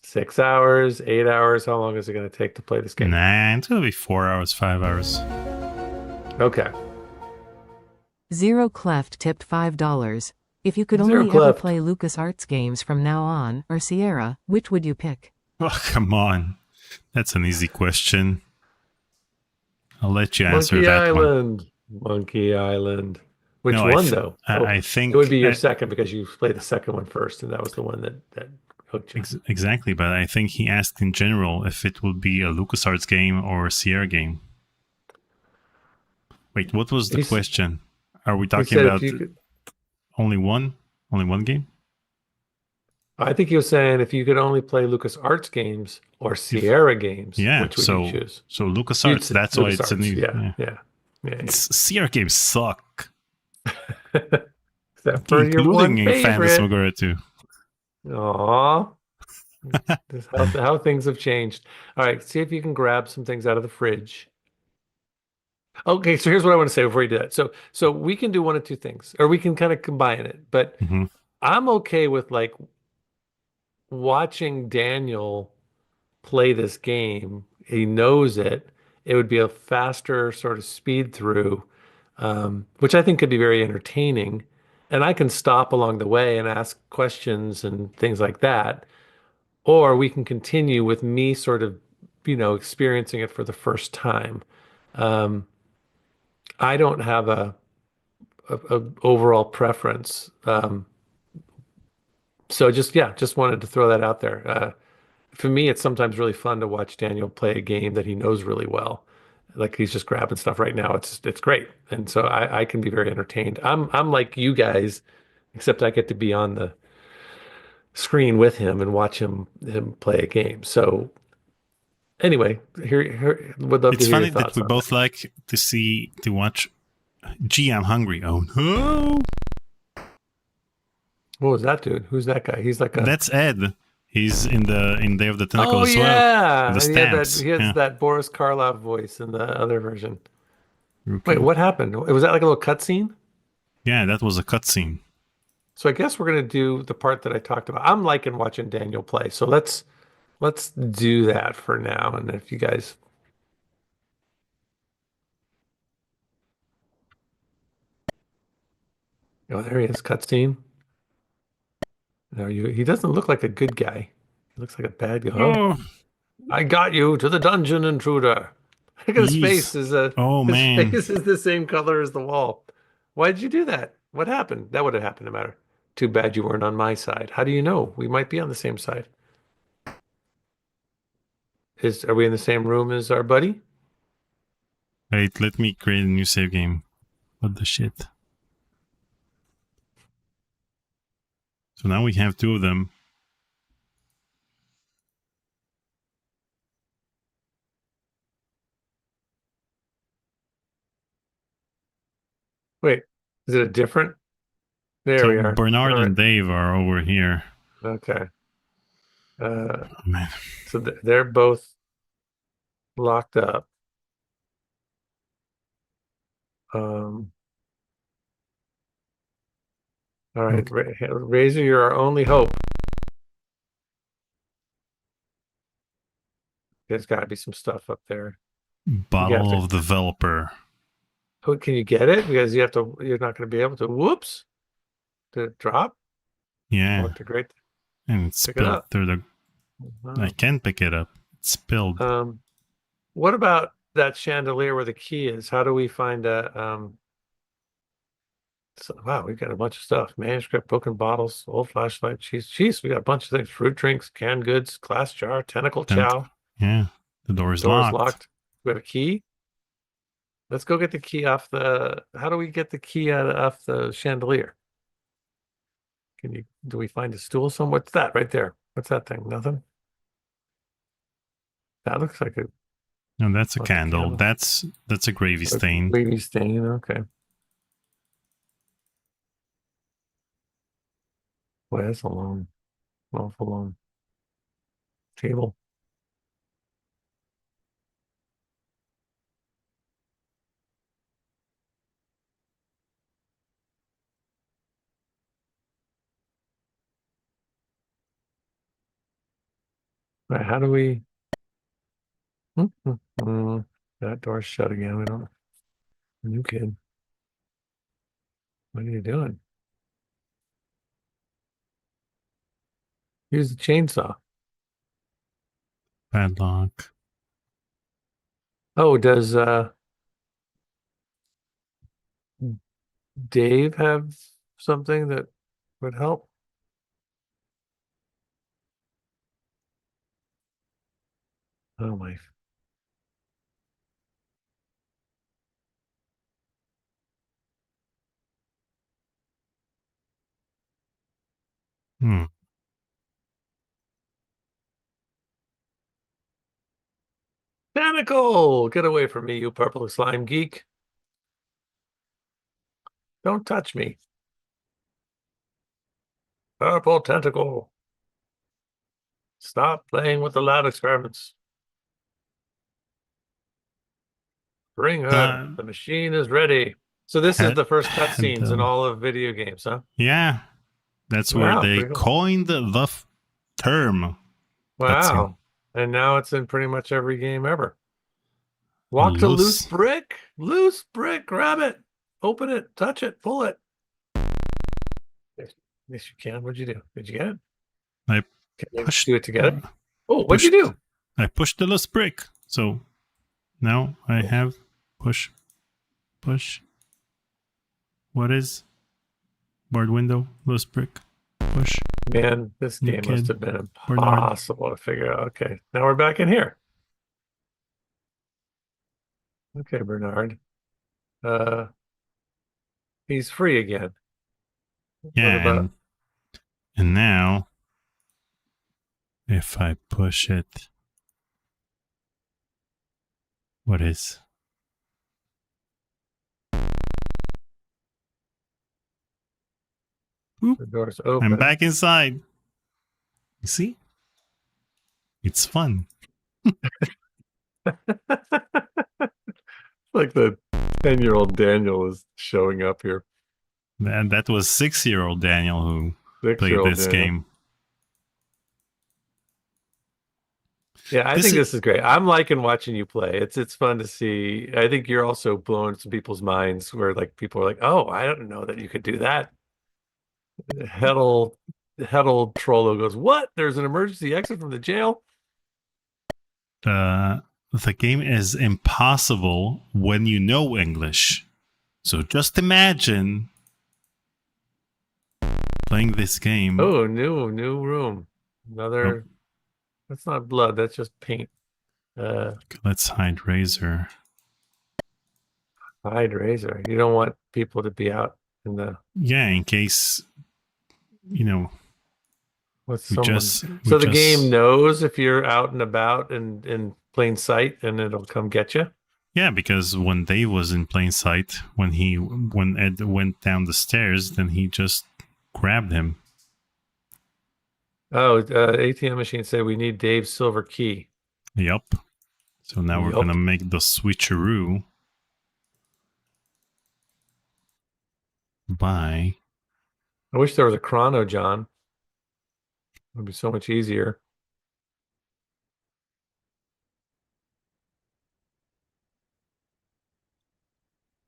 6 hours, 8 hours? How long is it going to take to play this game? Nah, it's gonna be 4 hours, 5 hours. Okay. Zero Cleft tipped $5. If you could Zero only ever Cleft. play LucasArts games from now on, or Sierra, which would you pick? Oh, come on. That's an easy question. I'll let you answer Monkey that one. Island. Monkey Island. Which No, one, though? I think... It would be your second because you played the second one first, and that was the one that hooked you. Exactly, but I think he asked in general if it would be a LucasArts game or a Sierra game. Wait, what was the question? Are we talking about only one game? I think he was saying if you could only play LucasArts games or Sierra games, which would you choose? So LucasArts, that's why it's a new... Yeah. Sierra games suck. Except for your one favorite. Phantasmagoria 2. Aww. This is how things have changed. All right, see if you can grab some things out of the fridge. Okay, so here's what I want to say before you do that. So we can do one of two things, or we can kind of combine it. But I'm okay with like watching Daniel play this game. He knows it. It would be a faster sort of speed through, which I think could be very entertaining. And I can stop along the way and ask questions and things like that. Or we can continue with me sort of, experiencing it for the first time. I don't have a overall preference. So just wanted to throw that out there. For me, it's sometimes really fun to watch Daniel play a game that he knows really well. Like he's just grabbing stuff right now. It's great. And so I can be very entertained. I'm like you guys, except I get to be on the screen with him and watch him play a game. So anyway, here would love to hear your thoughts. It's funny that we both like to watch. Gee, I'm hungry. Oh no! What was that dude? Who's that guy? He's like That's Ed. He's in Day of the Tentacle as well. Yeah, The stamps. He has that Boris Karloff voice in the other version. Okay. Wait, what happened? Was that like a little cutscene? Yeah, that was a cutscene. So I guess we're gonna do the part that I talked about. I'm liking watching Daniel play. So let's do that for now. And if you guys there he is, cutscene. No, he doesn't look like a good guy. He looks like a bad guy. Oh. I got you to the dungeon, intruder. Look at his face. His face is the same color as the wall. Why did you do that? What happened? That would have happened no matter. Too bad you weren't on my side. How do you know? We might be on the same side. Are we in the same room as our buddy? Wait, let me create a new save game. What the shit? So now we have two of them. Wait, is it a different? There we are. Bernard and Dave are over here. Okay. Oh, man. So they're both locked up. All right, Razor, you're our only hope. There's got to be some stuff up there. Bottle of Developer. Oh, can you get it? Because you're not going to be able to. Whoops. Did it drop? Yeah. Oh, great. And it's spilled through the... Wow. I can't pick it up. It's spilled. What about that chandelier where the key is? How do we find a... wow, we've got a bunch of stuff. Manuscript, broken bottles, old flashlight, cheese. We got a bunch of things. Fruit drinks, canned goods, glass jar, tentacle chow. Yeah, the door is locked. We have a key. Let's go get the key off the... How do we get the key off the chandelier? Do we find a stool somewhere? What's that right there? What's that thing? Nothing? That looks like a No, that's a Like a candle. candle. That's a gravy stain. Wavy stain. Okay. Boy, that's a long, awful long table. All right, how do we? That door's shut again. We don't. New kid. What are you doing? Use the chainsaw. Padlock. Oh, does Dave have something that would help? Oh my. Hmm. Tentacle! Get away from me, you purple slime geek. Don't touch me. Purple tentacle. Stop playing with the lab experiments. Bring her. Uh, The machine is ready. So this is had, the first had cutscenes in the- all of video games, huh? yeah, that's where Wow, they pretty cool. coined the term. Cutscene. Wow. And now it's in pretty much every game ever. Walk to loose brick. Loose brick. Grab it. Open it. Touch it. Pull it. Yes, you can. What'd you do? Did you get it? I Can we pushed. do it together? uh, Oh, what'd you do? I pushed the loose brick. So now I have push. What is board window loose brick? Push. Man, this New game must kid. have been Bernard. impossible to figure out. Okay, now we're back in here. Okay, Bernard. He's free again. Yeah, What about and now if I push it, what is? Oop, the doors open? I'm back inside. You see? It's fun. Like the 10-year-old Daniel is showing up here. And that was 6-year-old Daniel who played 6-year-old this Daniel. game. Yeah, I think this is great. I'm liking watching you play. It's fun to see. I think you're also blowing some people's minds where like people are like, "Oh, I don't know that you could do that." Heddle Trollo goes, "What? There's an emergency exit from the jail?" The game is impossible when you know English. So just imagine playing this game. Oh, new room. Another. That's not blood. That's just paint. Let's hide Razor. Hide razor. You don't want people to be out in the. Yeah, in case What's we someone? just So the game knows if you're out and about and in plain sight, and it'll come get you. Yeah, because when Dave was in plain sight, when Ed went down the stairs, then he just grabbed him. Oh, ATM machine said we need Dave's silver key. Yup. So now we're gonna make the switcheroo by. I wish there was a chrono, John. It would be so much easier.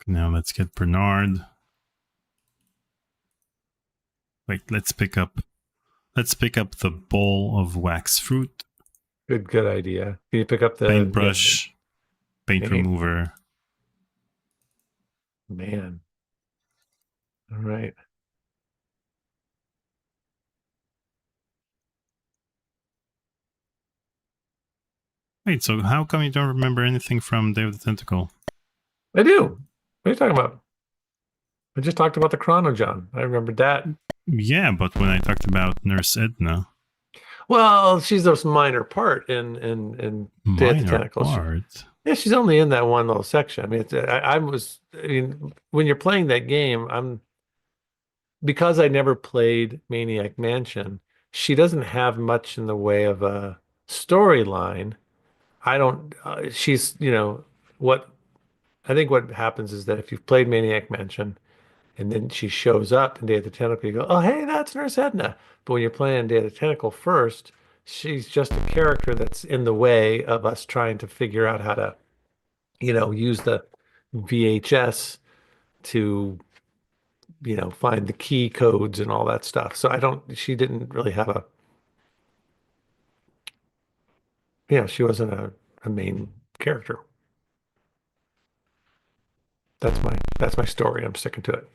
Now let's get Bernard. Wait, let's pick up the bowl of wax fruit. Good idea. Can you pick up the paintbrush, paint remover? Man. All right. Wait, so how come you don't remember anything from Day of the Tentacle? I do. What are you talking about? I just talked about the chrono, John. I remembered that. Yeah, but when I talked about Nurse Edna, Well, she's a minor part in Day of the minor Tentacles. part. Yeah, she's only in that one little section. I mean, I mean, when you're playing that game, because I never played Maniac Mansion, she doesn't have much in the way of a storyline. I don't, she's, what I think what happens is that if you've played Maniac Mansion and then she shows up in Day of the Tentacle, you go, oh, hey, that's Nurse Edna. But when you're playing Day of the Tentacle first, she's just a character that's in the way of us trying to figure out how to, use the VHS to, find the key codes and all that stuff. So she didn't really have she wasn't a main character. That's my story. I'm sticking to it.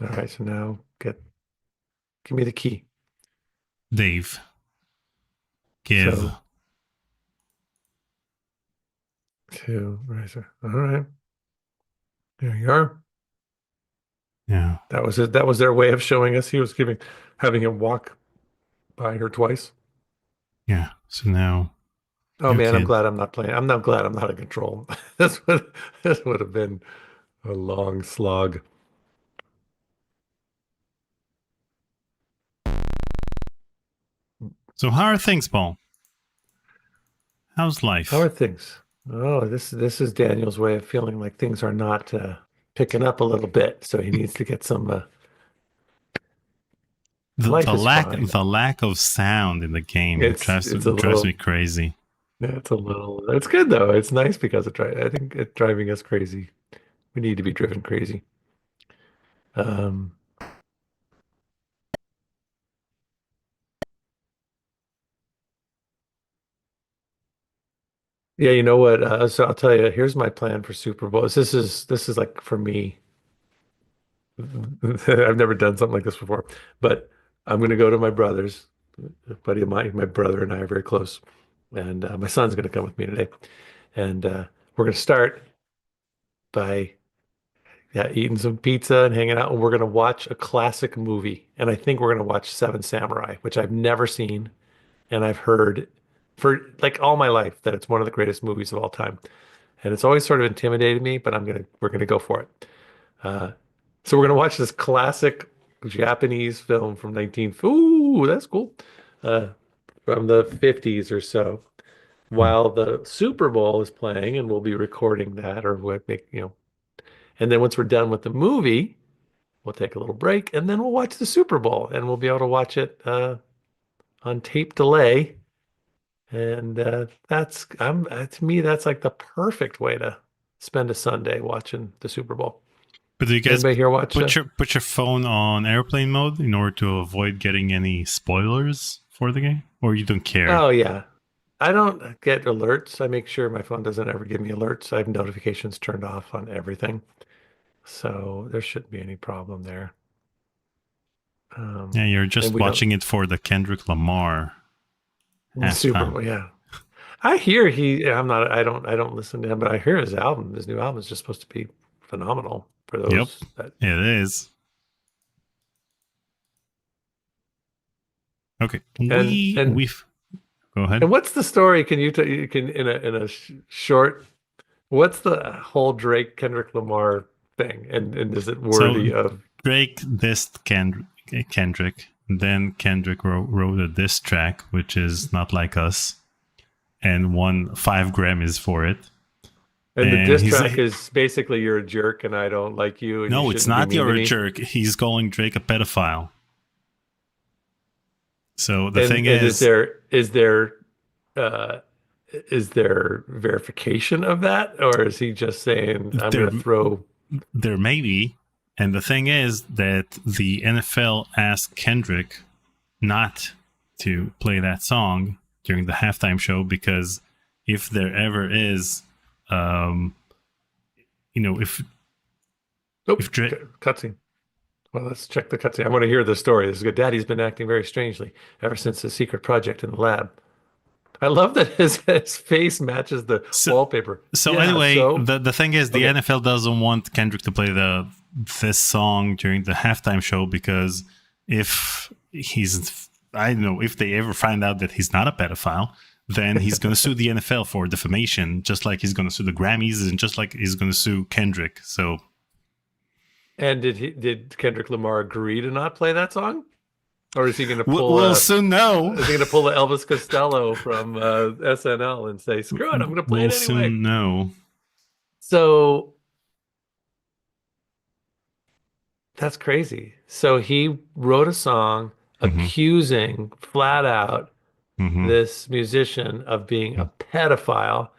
All right, so now give me the key. Dave, give. So, to Razor. All right. There you are. Yeah. That was it. That was their way of showing us he was having him walk by her twice. Yeah. So now. Oh man, I'm kid. glad I'm not playing. I'm not glad I'm not in control. This would have been a long slog. So how are things, Paul? How's life? How are things? Oh, this is Daniel's way of feeling like things are not picking up a little bit, so he needs to get some. Life is fine. The lack of sound in the game drives me crazy. Yeah, it's good though. It's nice because I think it's driving us crazy. We need to be driven crazy. Yeah, you know what? So I'll tell you, here's my plan for Super Bowl. This is like for me. I've never done something like this before, but I'm gonna go to my brother's. A buddy of mine, my brother and I are very close, and my son's gonna come with me today, and we're gonna start by eating some pizza and hanging out, and we're gonna watch a classic movie, and I think we're gonna watch Seven Samurai, which I've never seen, and I've heard for like all my life that it's one of the greatest movies of all time, and it's always sort of intimidated me, but we're gonna go for it. Uh, so we're gonna watch this classic Japanese film from 19. Ooh, that's cool. Uh, from the 50s or so, while the Super Bowl is playing, and we'll be recording that, or we'll make and then once we're done with the movie, we'll take a little break, and then we'll watch the Super Bowl, and we'll be able to watch it on tape delay. And to me, that's like the perfect way to spend a Sunday watching the Super Bowl. But do you guys Anybody here watch put your phone on airplane mode in order to avoid getting any spoilers for the game, or you don't care? Oh yeah, I don't get alerts. I make sure my phone doesn't ever give me alerts. I have notifications turned off on everything, so there shouldn't be any problem there. Yeah, you're just watching it for the Kendrick Lamar Super Bowl. Yeah, I hear I'm not. I don't listen to him, but I hear his new album is just supposed to be phenomenal for those. Yep, it is. Okay, we've go ahead. And what's the story? Can you in a short? What's the whole Kendrick Lamar thing? And is it worthy of Drake dissed Kendrick? Then Kendrick wrote a diss track, which is Not Like Us, and won 5 Grammys for it. And the diss track is basically you're a jerk and I don't like you. And no, it's not you're a jerk. He's calling Drake a pedophile. So the thing is is there verification of that, or is he just saying I'm going to throw? There may be, and the thing is that the NFL asked Kendrick not to play that song during the halftime show because if there ever is, if cutscene. Well, let's check the cutscene. I want to hear the story. This is good. Daddy's been acting very strangely ever since the secret project in the lab. I love that his face matches the wallpaper. So the thing is, the NFL doesn't want Kendrick to play the this song during the halftime show because if he's, I don't know, if they ever find out that he's not a pedophile, then he's going to sue the NFL for defamation, just like he's going to sue the Grammys and just like he's going to sue Kendrick. So, And did Kendrick Lamar agree to not play that song? Or is he going to pull we'll soon know. is he going to pull the Elvis Costello from SNL and say, screw it, I'm going to play We'll it anyway? soon know. So that's crazy. So he wrote a song accusing flat out this musician of being a pedophile.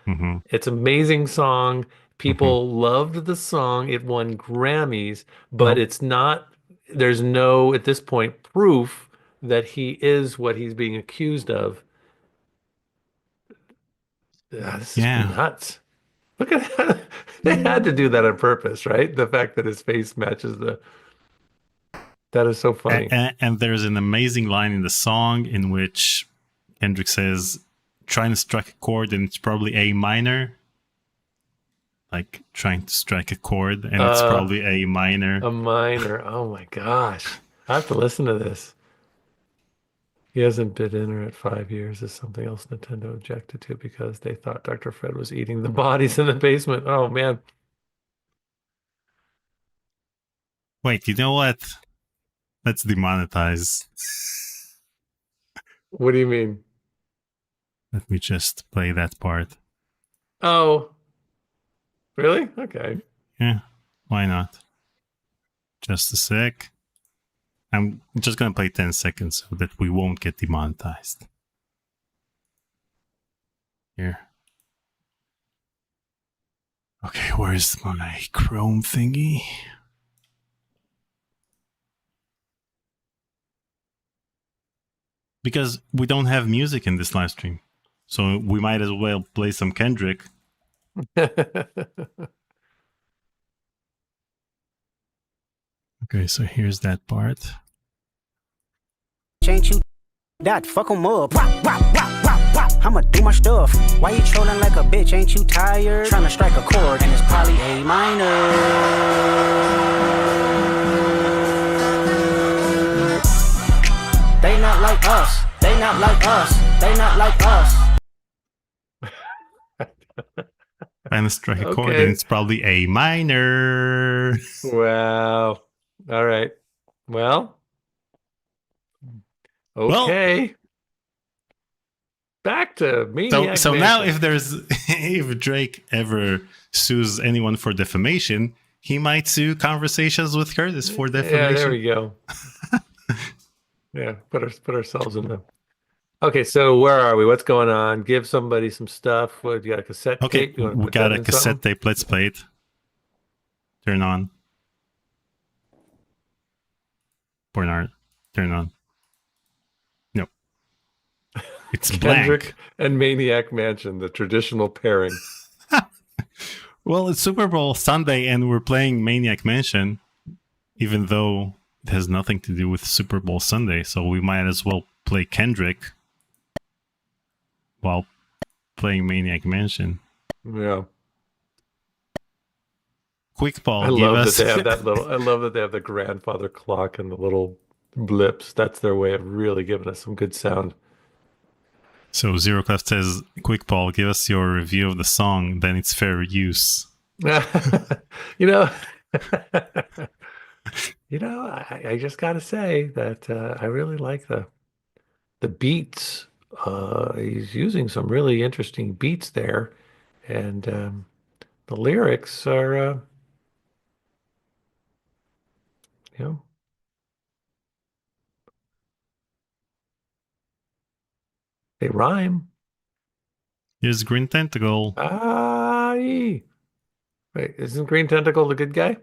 It's an amazing song. People loved the song. It won Grammys, but it's not, there's no, at this point, proof that he is what he's being accused of. This is nuts. Look at that. They had to do that on purpose, right? The fact that his face matches the. That is so funny. And there's an amazing line in the song in which Kendrick says, trying to strike a chord, and it's probably A minor. Like trying to strike a chord, and it's probably A minor. A minor. Oh my gosh. I have to listen to this. He hasn't been in her at 5 years is something else Nintendo objected to because they thought Dr. Fred was eating the bodies in the basement. Oh man. Wait, you know what? Let's demonetize. What do you mean? Let me just play that part. Oh. Really? Okay. Yeah, why not? Just a sec. I'm just going to play 10 seconds so that we won't get demonetized. Here. Okay, where's my Chrome thingy? Because we don't have music in this live stream. So we might as well play some Kendrick. Okay, so here's that part. Ain't you that fuck 'em up? Wop, wop, wop, wop, wop. I'ma do my stuff. Why you trolling like a bitch? Ain't you tired? Trying to strike a chord and it's probably A minor. They not like us. They not like us. They not like us. And strike a chord, and it's probably A minor. Wow. All right. Well. Okay. Back to Maniac So Mansion. now if Drake ever sues anyone for defamation, he might sue Conversations with Curtis for defamation. Yeah, there we go. Yeah, put ourselves in the. Okay, so where are we? What's going on? Give somebody some stuff. What, you got a cassette tape? We got a cassette tape. Let's play it. Turn on. Bernard, turn on. No. It's Kendrick blank. and Maniac Mansion, the traditional pairing. Well, it's Super Bowl Sunday and we're playing Maniac Mansion, even though it has nothing to do with Super Bowl Sunday, so we might as well play Kendrick while playing Maniac Mansion. Yeah. Quick Paul, I love that they have that little. I love that they have the grandfather clock and the little blips. That's their way of really giving us some good sound. So Zero Cleft says, "Quick Paul, give us your review of the song. Then it's fair use." You know, I just got to say that I really like the beats. He's using some really interesting beats there, and the lyrics are, they rhyme. Here's Green Tentacle. Wait, isn't Green Tentacle the good guy?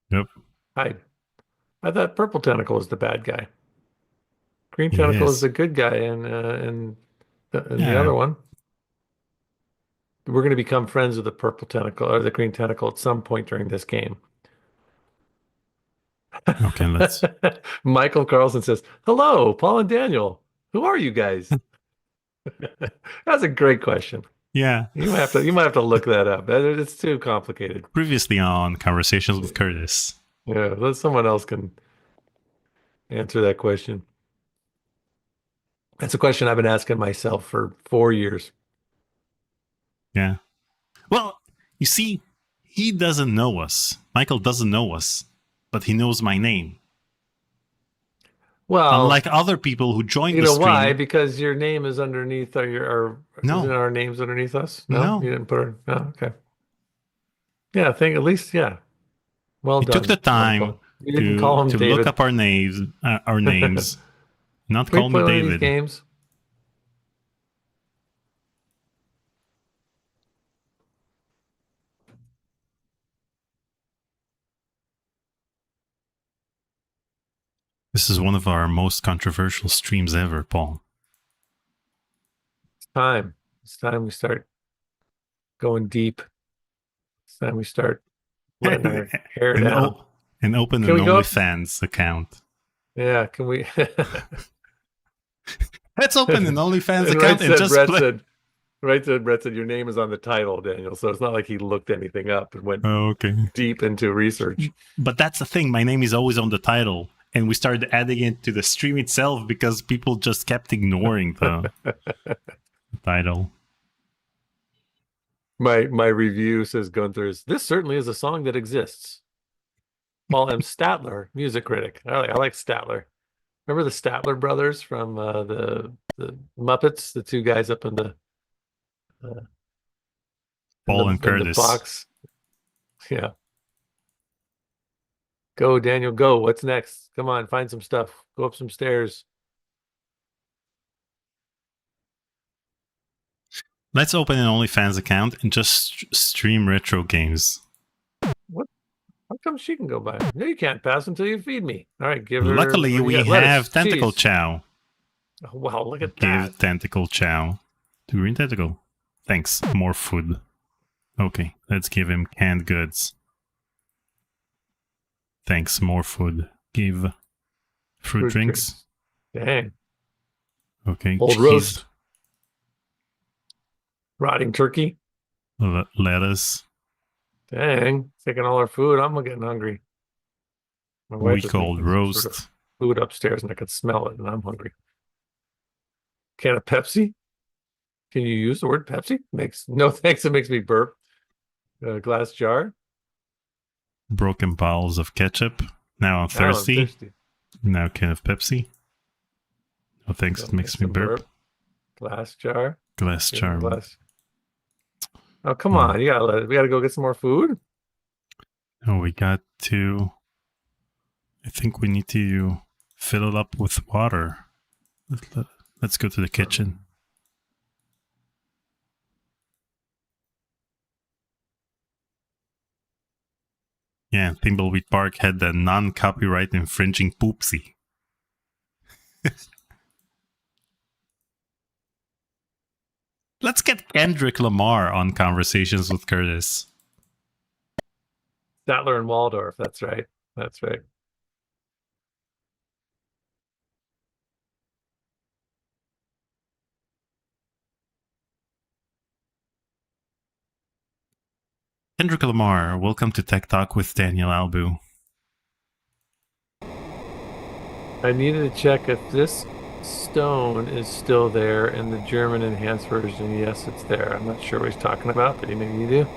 Yep. I thought Purple Tentacle was the bad guy. Green Tentacle is the good guy, and the other one. We're going to become friends with the Purple Tentacle or the Green Tentacle at some point during this game. Okay, let's. Michael Carlson says, "Hello, Paul and Daniel. Who are you guys?" That's a great question. Yeah. You might have to look that up. It's too complicated. Previously on Conversations with Curtis. Yeah, someone else can answer that question. That's a question I've been asking myself for 4 years. Yeah. Well, you see, he doesn't know us. Michael doesn't know us, but he knows my name. Well, unlike other people who joined you the know stream. why? Because your name is underneath No. isn't our names underneath us? No, No. you didn't put it. Oh, okay. Yeah, I think at least, yeah. Well He done. took the time You didn't call him to David. look up our names, not Can we call play me one of these David. games? This is one of our most controversial streams ever, Paul. It's time. It's time we start going deep. It's time we start letting our hair down. And open Can an we go up? OnlyFans account. Yeah, can we? Let's open an OnlyFans And account and just play. Brett said, your name is on the title, Daniel. So it's not like he looked anything up and went Oh, okay. deep into research. But that's the thing. My name is always on the title. And we started adding it to the stream itself because people just kept ignoring the title. My review says Gunther's, this certainly is a song that exists. Paul M. Statler, music critic. I like Statler. Remember the Statler brothers from the Muppets, the two guys up in the Paul and in the Curtis. box. Yeah. Go, Daniel, go. What's next? Come on, find some stuff. Go up some stairs. Let's open an OnlyFans account and just stream retro games. How come she can go by? No, you can't pass until you feed me. All right, give her. Luckily, we have Tentacle Chow. Oh, wow, look at Give that. Tentacle Chow to Green Tentacle. Thanks. More food. Okay, let's give him canned goods. Thanks. More food. Give fruit drinks. Dang. Okay. Old cheese. roast. Rotting turkey. Lettuce. Dang. Taking all our food. I'm getting hungry. My wife is Week old making some roast. sort of food upstairs and I could smell it and I'm hungry. Can of Pepsi? Can you use the word Pepsi? No thanks. It makes me burp. Glass jar. Broken bottles of ketchup. Now I'm thirsty. Now a can of Pepsi. No thanks. It makes me burp. Glass jar. Glass jar. Oh, come on. We gotta go get some more food. Oh, we got to. I think we need to fill it up with water. Let's go to the kitchen. Yeah, Thimbleweed Park had the non-copyright infringing poopsie. Let's get Kendrick Lamar on Conversations with Curtis. Statler and Waldorf. That's right. That's right. Kendrick Lamar, welcome to Tech Talk with Daniel Albu. I needed to check if this stone is still there in the German enhanced version. Yes, it's there. I'm not sure what he's talking about, but maybe you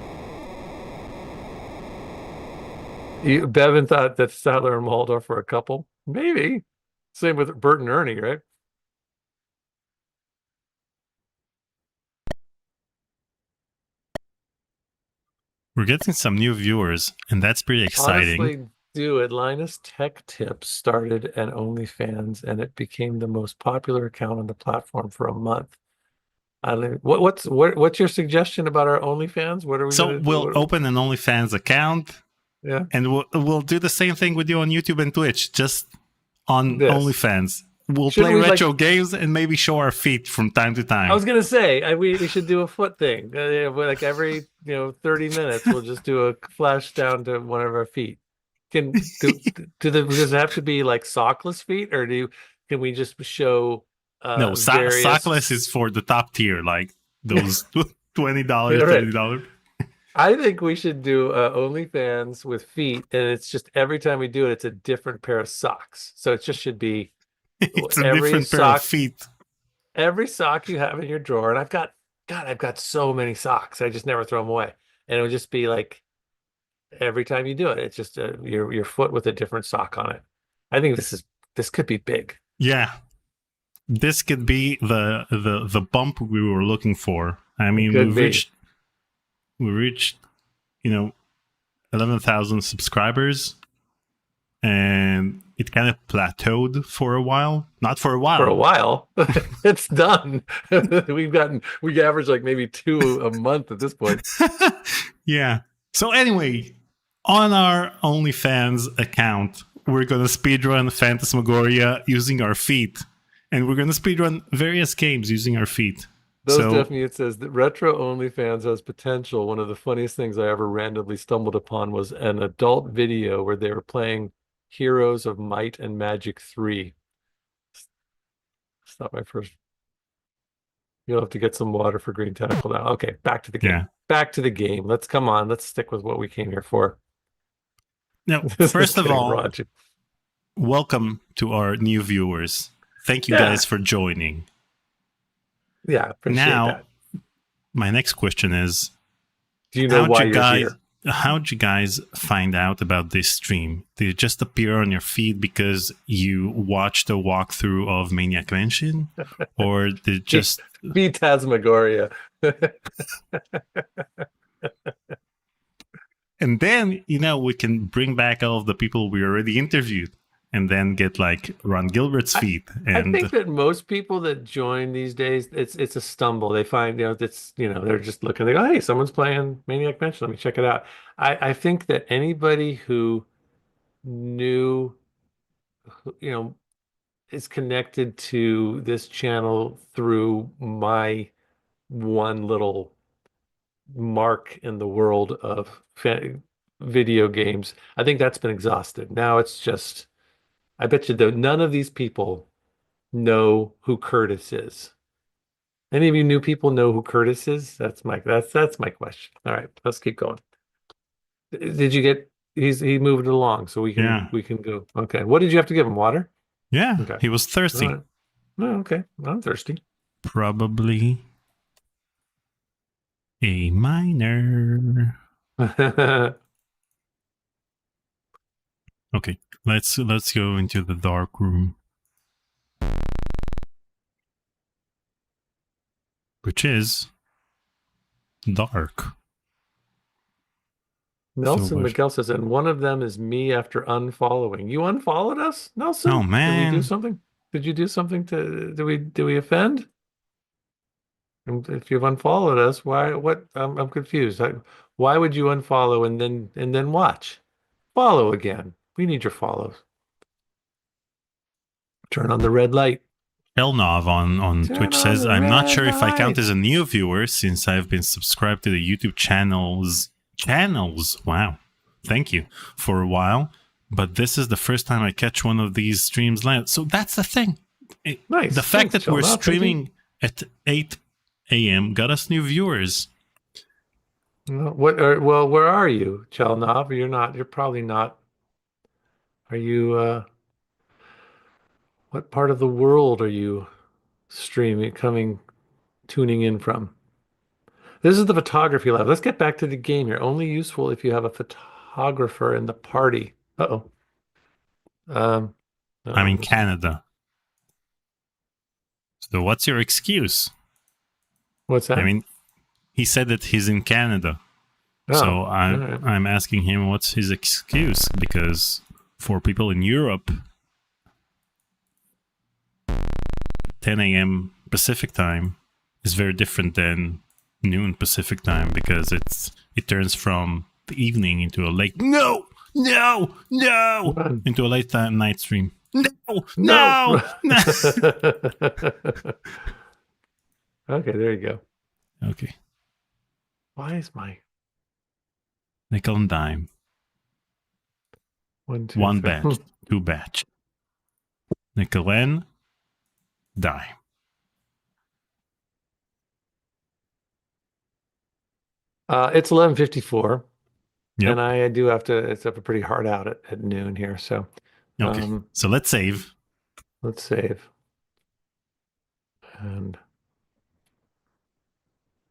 do. Bevan thought that Statler and Waldorf were a couple. Maybe. Same with Bert and Ernie, right? We're getting some new viewers, and that's pretty exciting. Honestly, do it. Linus Tech Tips started an OnlyFans, and it became the most popular account on the platform for a month. I don't. What's your suggestion about our OnlyFans? What are we? So we'll open an OnlyFans account. Yeah, and we'll do the same thing with you on YouTube and Twitch, just on OnlyFans. We'll play retro games and maybe show our feet from time to time. I was gonna say we should do a foot thing. Like every 30 minutes, we'll just do a flash down to one of our feet. Does it have to be like sockless feet, or can we just show? No, sockless is for the top tier, like those. $20, Yeah, right. $30. I think we should do OnlyFans with feet, and it's just every time we do it, it's a different pair of socks. So it just should be It's a every different pair of sock, feet. every sock you have in your drawer. And I've got so many socks. I just never throw them away. And it would just be like every time you do it, it's just your foot with a different sock on it. I think this could be big. Yeah. This could be the bump we were looking for. I mean, Could be. we reached, 11,000 subscribers, and it kind of plateaued for a while. Not for a while. For a while. It's done. We average like maybe 2 a month at this point. Yeah. So anyway, on our OnlyFans account, we're going to speedrun Phantasmagoria using our feet. And we're going to speedrun various games using our feet. Definitely, it says that Retro OnlyFans has potential. One of the funniest things I ever randomly stumbled upon was an adult video where they were playing Heroes of Might and Magic 3. It's not my first. You'll have to get some water for Green Tentacle now. Okay, back to the game. Yeah. Back to the game. Let's stick with what we came here for. Now, This first is of getting all, raunchy. welcome to our new viewers. Thank you guys for joining. Yeah, appreciate Now, that. my next question is, Do you know why you're here? how'd you guys find out about this stream? Did it just appear on your feed because you watched a walkthrough of Maniac Mansion? Or did it just... Phantasmagoria. And then, we can bring back all of the people we already interviewed and then get like Ron Gilbert's feed. And I think that most people that join these days, it's a stumble. They find, they're just looking, they go, hey, someone's playing Maniac Mansion. Let me check it out. I think that anybody who knew, is connected to this channel through my one little mark in the world of video games, I think that's been exhausted. Now it's just, I bet you none of these people know who Curtis is. Any of you new people know who Curtis is? That's my question. All right, let's keep going. Did you get? He moved it along, so we can go. Okay, what did you have to give him? Water? Yeah, Okay. he was thirsty. All right. Oh, okay, I'm thirsty. Probably a minor. Okay, let's go into the dark room, which is dark. Nelson Miguel says, and one of them is me after unfollowing. You unfollowed us, Nelson? Oh man! Did we do something? Did you do something to? Did we offend? And if you've unfollowed us, why? What? I'm confused. Why would you unfollow and then watch? Follow again. We need your follows. Turn on the red light. Elnov on Twitch says, I'm not sure if I count as a new viewer since I've been subscribed to the YouTube channels. Wow. Thank you. For a while. But this is the first time I catch one of these streams live. So that's the thing. Nice. The fact that we're streaming at 8 a.m. got us new viewers. Well, where are you, Chelnov? You're probably not. Are you, what part of the world are you tuning in from? This is the photography lab. Let's get back to the game here. Only useful if you have a photographer in the party. Uh-oh. I'm in Canada. So what's your excuse? What's that? I mean, he said that he's in Canada. Oh, so I'm asking him what's his excuse, because for people in Europe, 10 a.m. Pacific time is very different than noon Pacific time, because it turns from the evening into a late into a late night stream. No. Okay, there you go. Okay. Why is my nickel and dime? One batch, two batch. Nickel and dime. It's 11:54, Yep. and I do have to. It's up a pretty hard out at noon here, so Okay. um, So let's save. let's save. And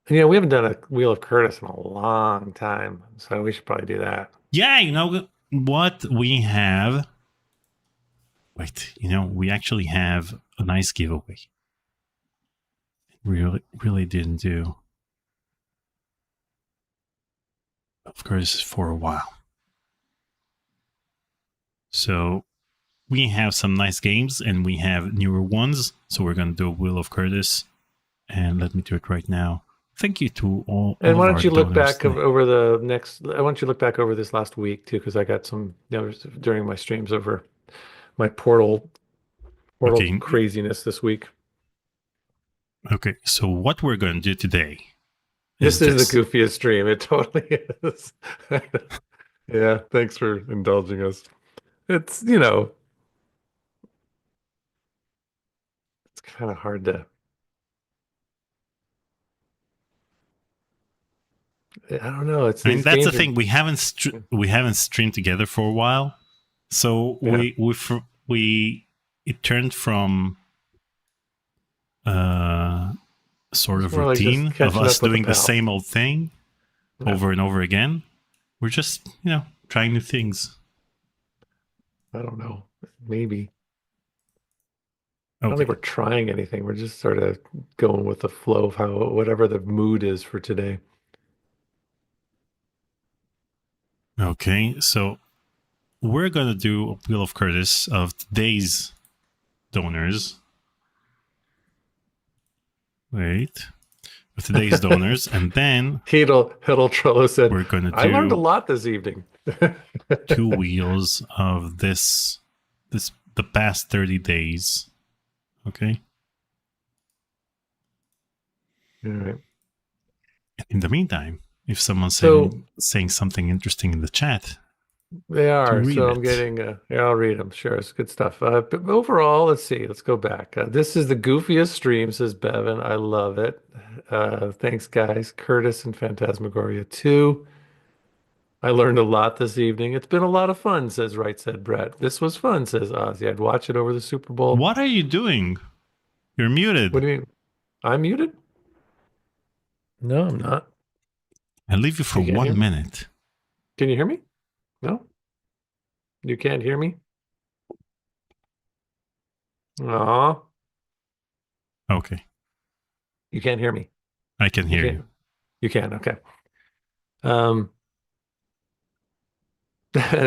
we haven't done a Wheel of Curtis in a long time, so we should probably do that. Yeah, you know what we have. Wait, we actually have a nice giveaway. Really didn't do. Of course, for a while. So we have some nice games and we have newer ones. So we're going to do a Wheel of Curtis. And let me do it right now. Thank you to all. And why of don't our you look donors back today. over the next? I want you to look back over this last week too, because I got some during my streams over my portal Okay. craziness this week. Okay. So what we're going to do today This is is the goofiest stream. It totally is. Yeah, thanks for indulging us. It's it's kind of hard to. I don't know. It's I mean, these that's the games thing. We haven't streamed together for a while, so Yeah. we it turned from sort It's of more like just routine of catching us up with a doing the pal. same old thing Yeah. over and over again. We're just trying new things. I don't know. Maybe. I don't think Okay. we're trying anything. We're just sort of going with the flow of whatever the mood is for today. Okay. So we're gonna do a Wheel of Curtis of today's donors. Wait. Of today's donors, and then Hedel Trello said, we're gonna I learned a do lot this evening. 2 wheels of this the past 30 days. Okay. All right. In the meantime, if someone's So saying something interesting in the chat, they are. read So I'm it. getting, yeah, I'll read them. Sure. It's good stuff. But overall, let's see. Let's go back. This is the goofiest stream, says Bevan. I love it. Thanks, guys. Curtis and Phantasmagoria 2. I learned a lot this evening. It's been a lot of fun, says Right Said Brett. This was fun, says Ozzy. I'd watch it over the Super Bowl. What are you doing? You're muted. What do you mean? I'm muted? No, I'm not. I'll leave you for You can't hear 1 me? minute. Can you hear me? No? You can't hear me? Aw, Okay. you can't hear me. I can hear you. can't. You can, okay. Um,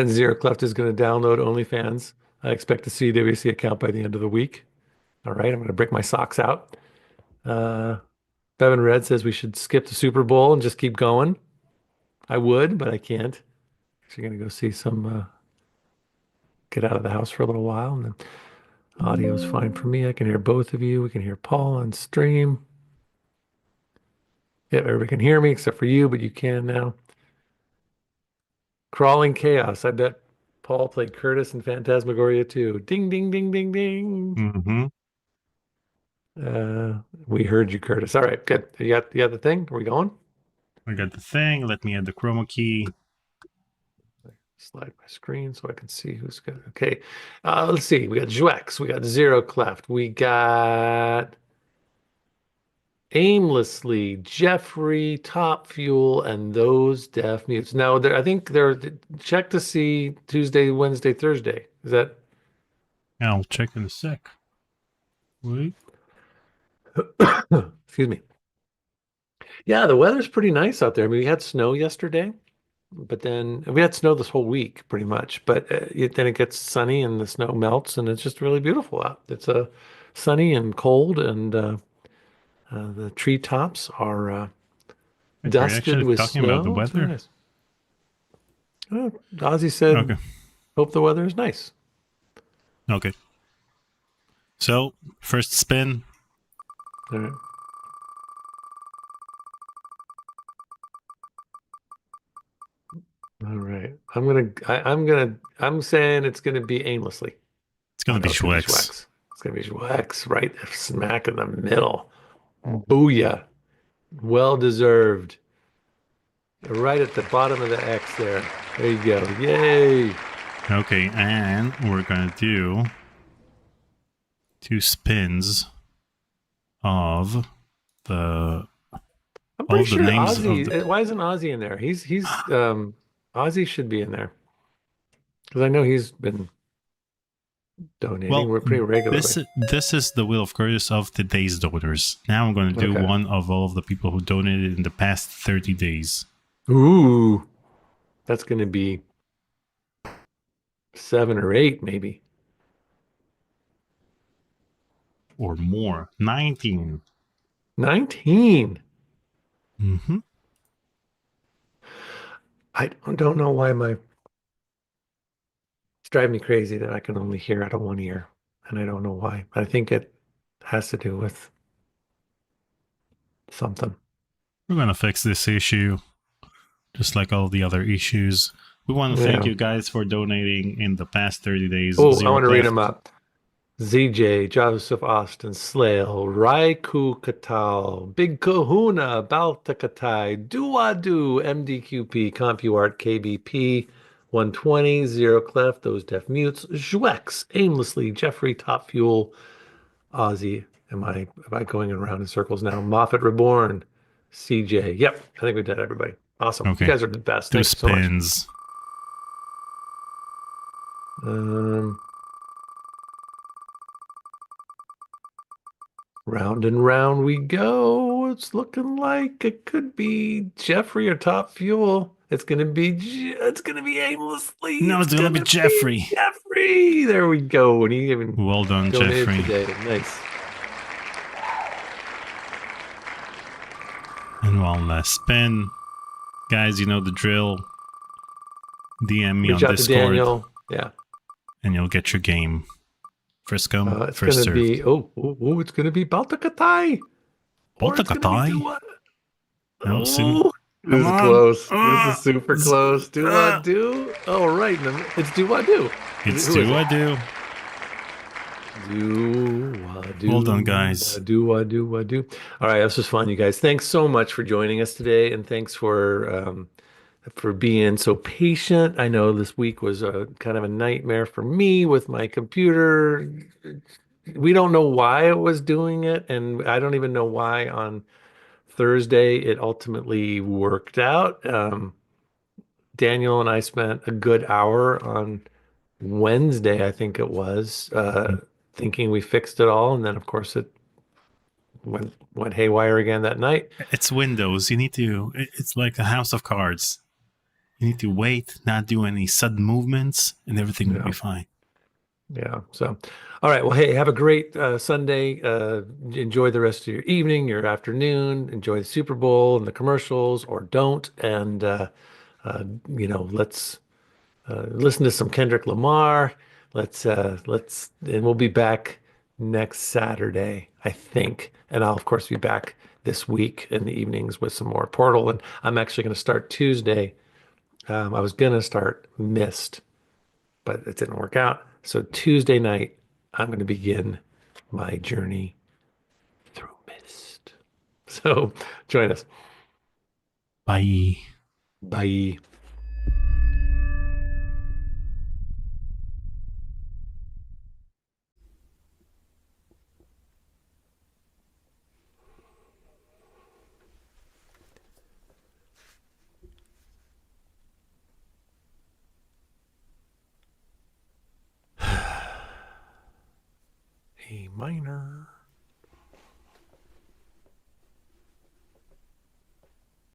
Zero Cleft is going to download OnlyFans. I expect a CWC account by the end of the week. All right, I'm going to break my socks out. Bevan Red says we should skip the Super Bowl and just keep going. I would, but I can't. Actually, going to go see some, get out of the house for a little while, and then audio's fine for me. I can hear both of you. We can hear Paul on stream. Yeah, everybody can hear me except for you, but you can now. Crawling Chaos. I bet Paul played Curtis in Phantasmagoria too. Ding, ding, ding, ding, ding. Mm-hmm. We heard you, Curtis. All right, good. You got the thing? Are we going? I got the thing. Let me add the chroma key. Slide my screen so I can see who's good. Okay. Let's see. We got Jwex. We got Zero Cleft. We got Aimlessly, Jeffrey, Top Fuel, and those deaf mutes. Now, I think they're check to see Tuesday, Wednesday, Thursday. Is that? I'll check in a sec. Wait. Excuse me. Yeah, the weather's pretty nice out there. I mean, we had snow yesterday, but then we had snow this whole week pretty much. But then it gets sunny and the snow melts, and it's just really beautiful out. It's sunny and cold, and the treetops are Wait, are you dusted actually with talking snow. about the It's very weather? nice. Oh, Ozzy said, Okay. "Hope the weather is nice." Okay. So, first spin. All right. All right. I'm saying it's gonna be aimlessly. It's going to be It's gonna be Schwex. Schwex. It's gonna be Schwex, right smack in the middle. Booyah. Well deserved. Right at the bottom of the X there. There you go. Yay. Okay, and we're gonna do 2 spins of the I'm all pretty of the sure names of Ozzy. the. Why isn't Ozzy in there? He's Ozzy should be in there because I know he's been donating. Well, We're pretty regularly. this is the will of course of today's donors. Now I'm gonna do Okay. one of all of the people who donated in the past 30 days. Ooh, that's going to be 7 or 8, maybe. Or more. 19. 19. Mm-hmm. I don't know why it's driving me crazy that I can only hear out of one ear, and I don't know why. I think it has to do with something. We're gonna fix this issue, just like all the other issues. We want to thank Yeah. you guys for donating in the past 30 days. Oh, I Zero want to read Cleft. them up. ZJ, Joseph Austin, Slail, Raiku Katal, Big Kahuna, Baltakatai, Duadu, MDQP, CompuArt, KBP, 120, Zero Clef, Those Deaf Mutes, Jwex, Aimlessly, Jeffrey, Top Fuel, Ozzy. Am I going around in circles now? Moffat Reborn, CJ. Yep, I think we did everybody. Awesome. You Okay. guys are the best. 2 Thank you so much. spins. Um, Round and round we go. It's looking like it could be Jeffrey or Top Fuel. It's gonna be aimlessly. No, it's gonna be Jeffrey. Jeffrey. There we go. And he even Well done, donated Jeffrey. today. Nice. And one last spin. Guys, you know the drill. DM me Reach on out to Discord Daniel. Yeah. and you'll get your game. First come, It's first gonna served. be it's gonna be Baltakatai. Or it's gonna be Baltakatai? Dua. No, Sim. Oh, Come this is on. close. This is super close. Do I uh. do? Oh, right. It's do I do. It's Who is do it? I do. Do. Well done, guys. Do. All right, this was fun, you guys. Thanks so much for joining us today, and thanks for being so patient. I know this week was a kind of a nightmare for me with my computer. We don't know why it was doing it, and I don't even know why on Thursday it ultimately worked out. Daniel and I spent a good hour on Wednesday, I think it was, thinking we fixed it all, and then of course it went haywire again that night. It's Windows. You need to. It's like a house of cards. You need to wait, not do any sudden movements, and everything will be fine. Yeah. So, all right. Well, hey, have a great Sunday. Enjoy the rest of your evening, your afternoon. Enjoy the Super Bowl and the commercials, or don't. And let's listen to some Kendrick Lamar. And we'll be back next Saturday, I think. And I'll of course be back this week in the evenings with some more Portal. And I'm actually going to start Tuesday. I was going to start Mist, but it didn't work out. So Tuesday night, I'm going to begin my journey through Mist. So join us. Bye. Bye. A minor.